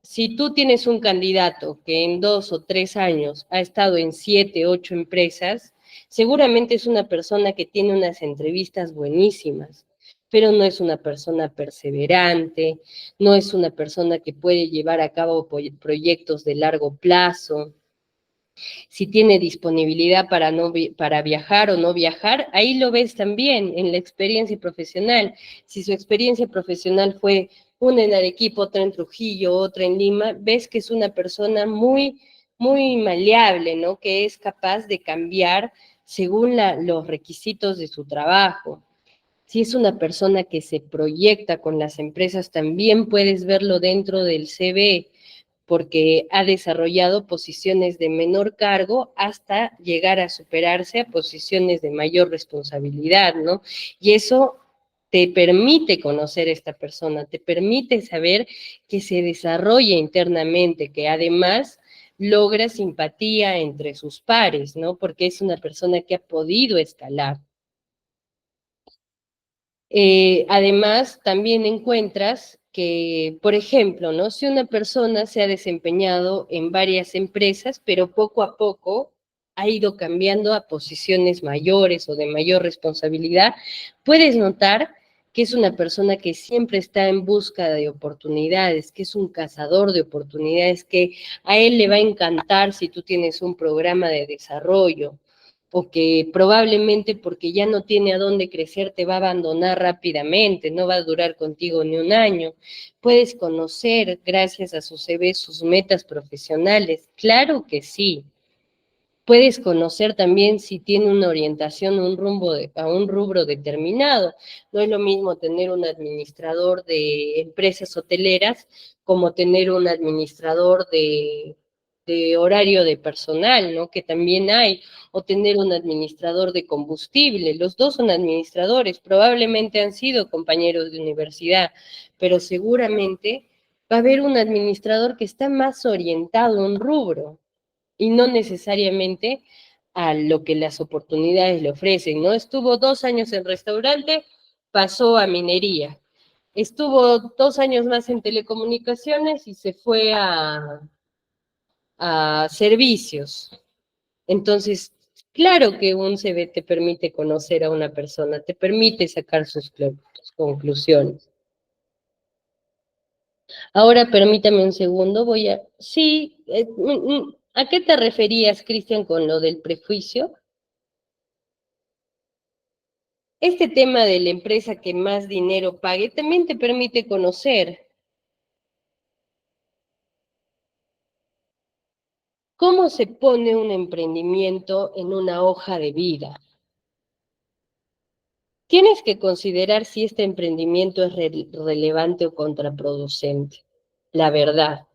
Speaker 1: Si tú tienes un candidato que en 2 o 3 años ha estado en 7, 8 empresas, seguramente es una persona que tiene unas entrevistas buenísimas. pero no es una persona perseverante, no es una persona que puede llevar a cabo proyectos de largo plazo. Si tiene disponibilidad para, para viajar o no viajar, ahí lo ves también en la experiencia profesional. Si su experiencia profesional fue una en Arequipa, otra en Trujillo, otra en Lima, ves que es una persona muy maleable, ¿no? Que es capaz de cambiar según los requisitos de su trabajo. Si es una persona que se proyecta con las empresas, también puedes verlo dentro del CV, porque ha desarrollado posiciones de menor cargo hasta llegar a superarse a posiciones de mayor responsabilidad, ¿no? Y eso te permite conocer a esta persona, te permite saber que se desarrolla internamente, que además logra simpatía entre sus pares, ¿no? Porque es una persona que ha podido escalar. Además, también encuentras que, por ejemplo, ¿no? Si una persona se ha desempeñado en varias empresas, pero poco a poco ha ido cambiando a posiciones mayores o de mayor responsabilidad, puedes notar que es una persona que siempre está en busca de oportunidades, que es un cazador de oportunidades, que a él le va a encantar si tú tienes un programa de desarrollo, o que probablemente porque ya no tiene a dónde crecer te va a abandonar rápidamente, no va a durar contigo ni un año. Puedes conocer, gracias a su CV, sus metas profesionales. Claro que sí. Puedes conocer también si tiene una orientación a un rubro determinado. No es lo mismo tener un administrador de empresas hoteleras como tener un administrador de horario de personal, ¿no? Que también hay, o tener un administrador de combustible. Los dos son administradores, probablemente han sido compañeros de universidad, pero seguramente va a haber un administrador que está más orientado a un rubro y no necesariamente a lo que las oportunidades le ofrecen, ¿no? Estuvo 2 años en restaurante, pasó a minería. Estuvo 2 años más en telecomunicaciones y se fue a servicios. Entonces, claro que un CV te permite conocer a una persona, te permite sacar sus conclusiones. Ahora permítame un segundo, voy a... Sí, ¿a qué te referías, Cristian, con lo del prejuicio? Este tema de la empresa que más dinero pague también te permite conocer cómo se pone un emprendimiento en una hoja de vida. Tienes que considerar si este emprendimiento es relevante o contraproducente. La verdad,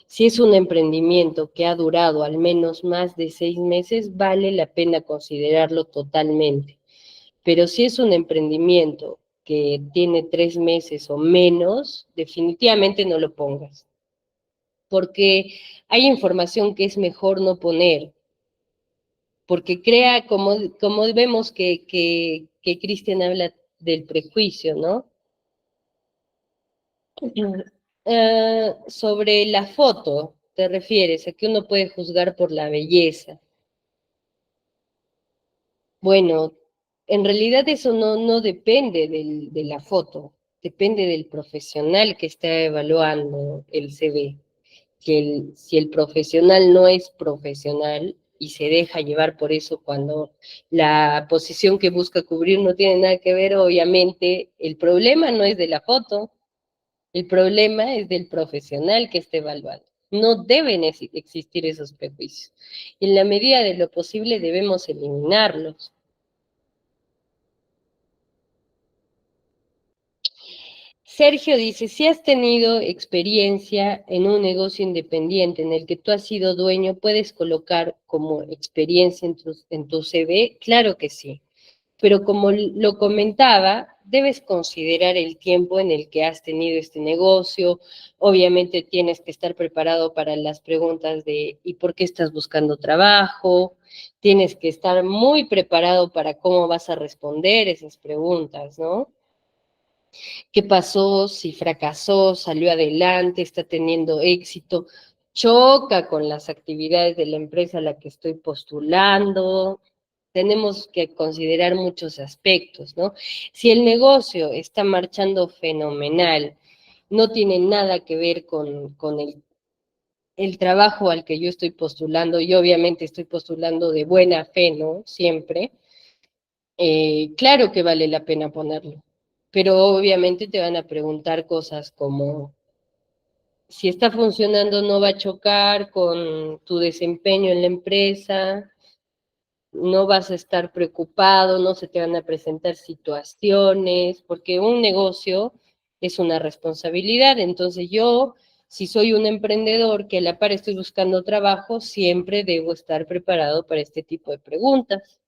Speaker 1: si es un emprendimiento que ha durado al menos más de 6 meses, vale la pena considerarlo totalmente. Pero si es un emprendimiento que tiene 3 meses o menos, definitivamente no lo pongas, porque hay información que es mejor no poner, porque crea, como vemos que Cristian habla del prejuicio, ¿no? Sobre la foto, te refieres a que uno puede juzgar por la belleza. Bueno, en realidad eso no depende de la foto, depende del profesional que está evaluando el CV. Si el profesional no es profesional y se deja llevar por eso cuando la posición que busca cubrir no tiene nada que ver, obviamente el problema no es de la foto, el problema es del profesional que está evaluando. No deben existir esos prejuicios. En la medida de lo posible debemos eliminarlos. Sergio dice, si has tenido experiencia en un negocio independiente en el que tú has sido dueño, ¿puedes colocar como experiencia en tu CV? Claro que sí. Pero como lo comentaba, debes considerar el tiempo en el que has tenido este negocio. Obviamente tienes que estar preparado para las preguntas de ¿y por qué estás buscando trabajo? Tienes que estar muy preparado para cómo vas a responder esas preguntas, ¿no? ¿Qué pasó? Si fracasó, salió adelante, está teniendo éxito, choca con las actividades de la empresa a la que estoy postulando. tenemos que considerar muchos aspectos, ¿no? Si el negocio está marchando fenomenal, no tiene nada que ver con el trabajo al que yo estoy postulando, y obviamente estoy postulando de buena fe, ¿no? Siempre, claro que vale la pena ponerlo, pero obviamente te van a preguntar cosas como si está funcionando no va a chocar con tu desempeño en la empresa, no vas a estar preocupado, no se te van a presentar situaciones, porque un negocio es una responsabilidad. Entonces yo, si soy un emprendedor que a la par estoy buscando trabajo, siempre debo estar preparado para este tipo de preguntas.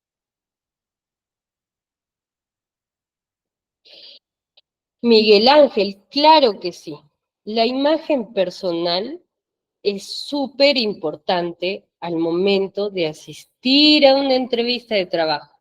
Speaker 1: Miguel Ángel, claro que sí. La imagen personal es súper importante al momento de asistir a una entrevista de trabajo.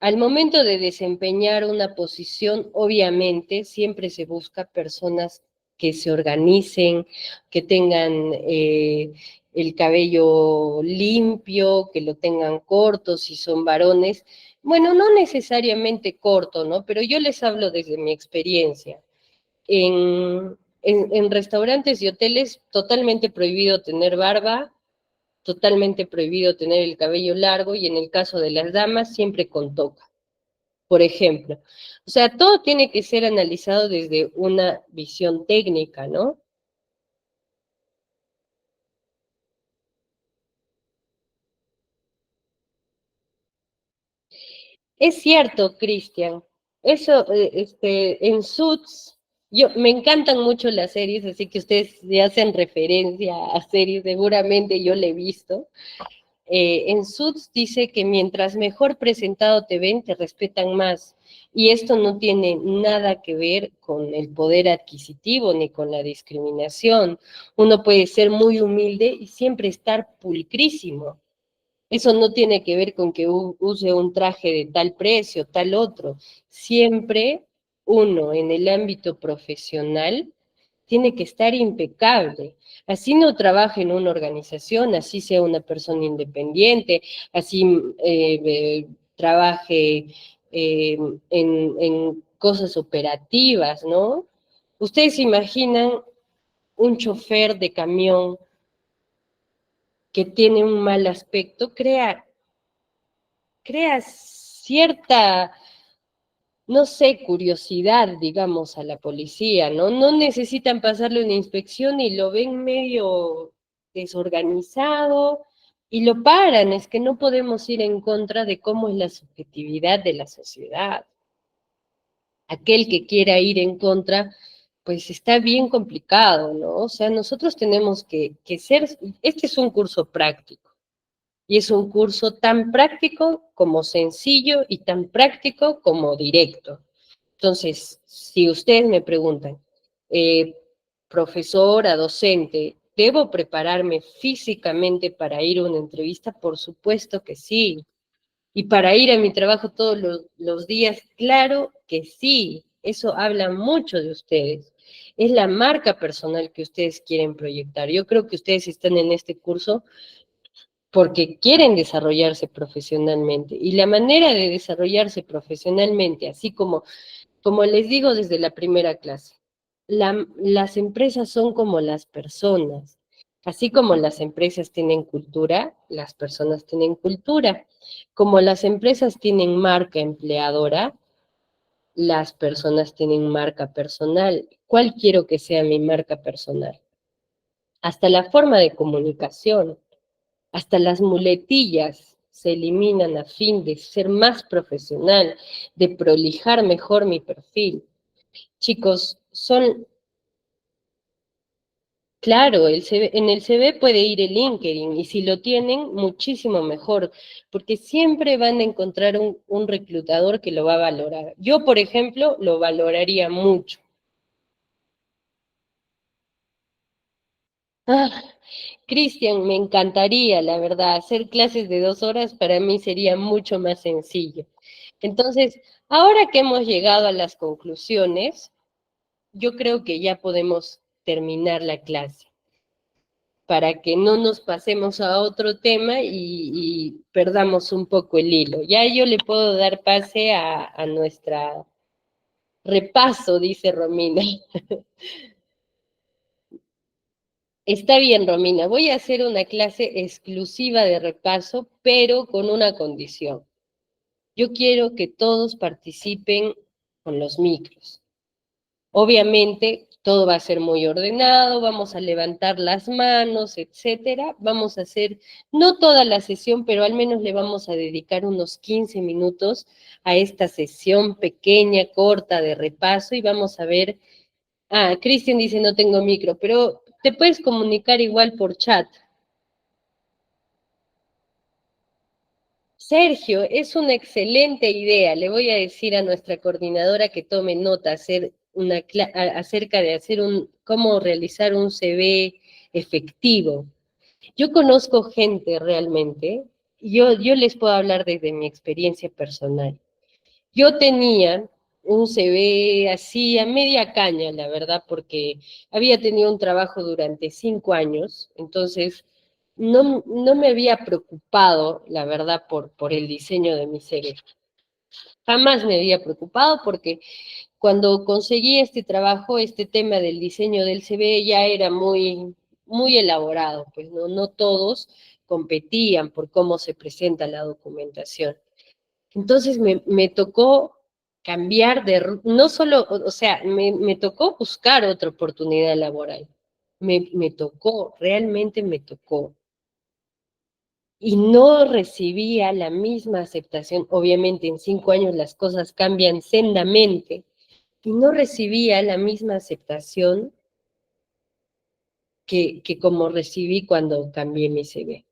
Speaker 1: Al momento de desempeñar una posición, obviamente, siempre se busca personas que se organicen, que tengan el cabello limpio, que lo tengan corto, si son varones. Bueno, no necesariamente corto, ¿no? Pero yo les hablo desde mi experiencia. En restaurantes y hoteles, totalmente prohibido tener barba, totalmente prohibido tener el cabello largo, y en el caso de las damas, siempre con toca, por ejemplo. O sea, todo tiene que ser analizado desde una visión técnica, ¿no? Es cierto, Cristian. Eso, en Suits, me encantan mucho las series, así que ustedes si hacen referencia a series, seguramente yo la he visto. En Suits dice que mientras mejor presentado te ven, te respetan más. Y esto no tiene nada que ver con el poder adquisitivo ni con la discriminación. Uno puede ser muy humilde y siempre estar pulcrísimo. Eso no tiene que ver con que use un traje de tal precio, tal otro. Siempre uno en el ámbito profesional tiene que estar impecable. Así no trabaje en una organización, así sea una persona independiente, así trabaje en cosas operativas, ¿no? Ustedes se imaginan un chofer de camión que tiene un mal aspecto, crea cierta, no sé, curiosidad, digamos, a la policía, ¿no? No necesitan pasarle una inspección y lo ven medio desorganizado y lo paran. Es que no podemos ir en contra de cómo es la subjetividad de la sociedad. Aquel que quiera ir en contra, pues está bien complicado, ¿no? O sea, nosotros tenemos que ser, este es un curso práctico. Y es un curso tan práctico como sencillo y tan práctico como directo. Entonces, si ustedes me preguntan, eh, profesora, docente, ¿debo prepararme físicamente para ir a una entrevista? Por supuesto que sí. Y para ir a mi trabajo todos los días, claro que sí. Eso habla mucho de ustedes. Es la marca personal que ustedes quieren proyectar. Yo creo que ustedes están en este curso porque quieren desarrollarse profesionalmente. Y la manera de desarrollarse profesionalmente, así como les digo desde la primera clase, las empresas son como las personas. Así como las empresas tienen cultura, las personas tienen cultura. Como las empresas tienen marca empleadora, las personas tienen marca personal. ¿Cuál quiero que sea mi marca personal? Hasta la forma de comunicación. Hasta las muletillas se eliminan a fin de ser más profesional, de prolijar mejor mi perfil. Chicos, claro, en el CV puede ir el LinkedIn y si lo tienen, muchísimo mejor, porque siempre van a encontrar un reclutador que lo va a valorar. Yo, por ejemplo, lo valoraría mucho. Ah, Cristian, me encantaría, la verdad, hacer clases de 2 horas para mí sería mucho más sencillo. Entonces, ahora que hemos llegado a las conclusiones, yo creo que ya podemos terminar la clase. para que no nos pasemos a otro tema y perdamos un poco el hilo. Ya yo le puedo dar pase a nuestra repaso, dice Romina. Está bien, Romina, voy a hacer una clase exclusiva de repaso, pero con una condición. Yo quiero que todos participen con los micros. Obviamente, todo va a ser muy ordenado, vamos a levantar las manos, etcétera. Vamos a hacer, no toda la sesión, pero al menos le vamos a dedicar unos 15 minutos a esta sesión pequeña, corta de repaso y vamos a ver. Ah, Cristian dice no tengo micro, pero te puedes comunicar igual por chat. Sergio, es una excelente idea. Le voy a decir a nuestra coordinadora que tome nota acerca de hacer cómo realizar un CV efectivo. Yo conozco gente realmente, yo les puedo hablar desde mi experiencia personal. Yo tenía un CV así a media caña, la verdad, porque había tenido un trabajo durante 5 años, entonces no me había preocupado, la verdad, por el diseño de mi CV. Jamás me había preocupado porque cuando conseguí este trabajo, este tema del diseño del CV ya era muy elaborado, pues no todos competían por cómo se presenta la documentación. Entonces me tocó cambiar no solo, o sea, me tocó buscar otra oportunidad laboral. Me tocó, realmente me tocó. Y no recibía la misma aceptación. Obviamente en 5 años las cosas cambian sendamente. Y no recibía la misma aceptación que como recibí cuando cambié mi CV.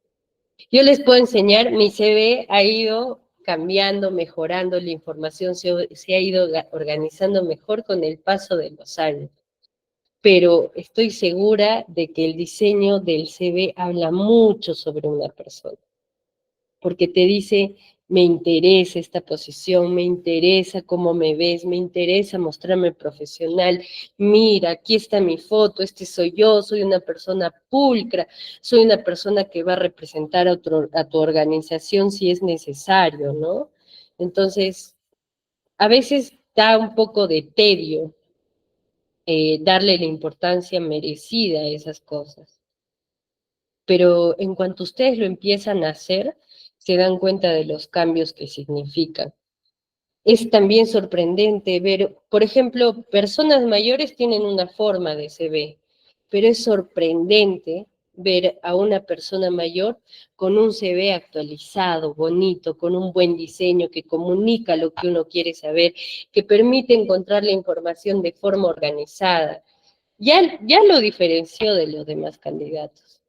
Speaker 1: Yo les puedo enseñar, mi CV ha ido cambiando, mejorando, la información se ha ido organizando mejor con el paso de los años, pero estoy segura de que el diseño del CV habla mucho sobre una persona, porque te dice, me interesa esta posición, me interesa cómo me ves, me interesa mostrarme profesional, mira, aquí está mi foto, este soy yo, soy una persona pulcra, soy una persona que va a representar a tu organización si es necesario, ¿no? Entonces, a veces da un poco de tedio darle la importancia merecida a esas cosas, pero en cuanto ustedes lo empiezan a hacer, se dan cuenta de los cambios que significan. Es también sorprendente ver, por ejemplo, personas mayores tienen una forma de CV, pero es sorprendente ver a una persona mayor con un CV actualizado, bonito, con un buen diseño que comunica lo que uno quiere saber, que permite encontrar la información de forma organizada. Ya lo diferenció de los demás candidatos.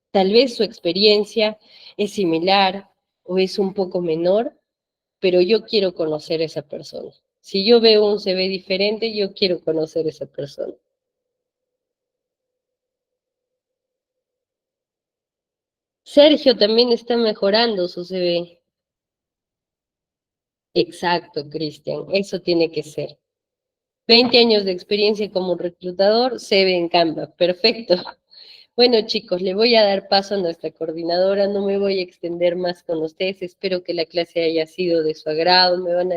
Speaker 1: Tal vez su experiencia es similar o es un poco menor, pero yo quiero conocer a esa persona. Si yo veo un CV diferente, yo quiero conocer a esa persona. Sergio también está mejorando su CV. Exacto, Cristian, eso tiene que ser. 20 años de experiencia como reclutador, CV en Canva, perfecto. Bueno, chicos, le voy a dar paso a nuestra coordinadora, no me voy a extender más con ustedes, espero que la clase haya sido de su agrado, me van a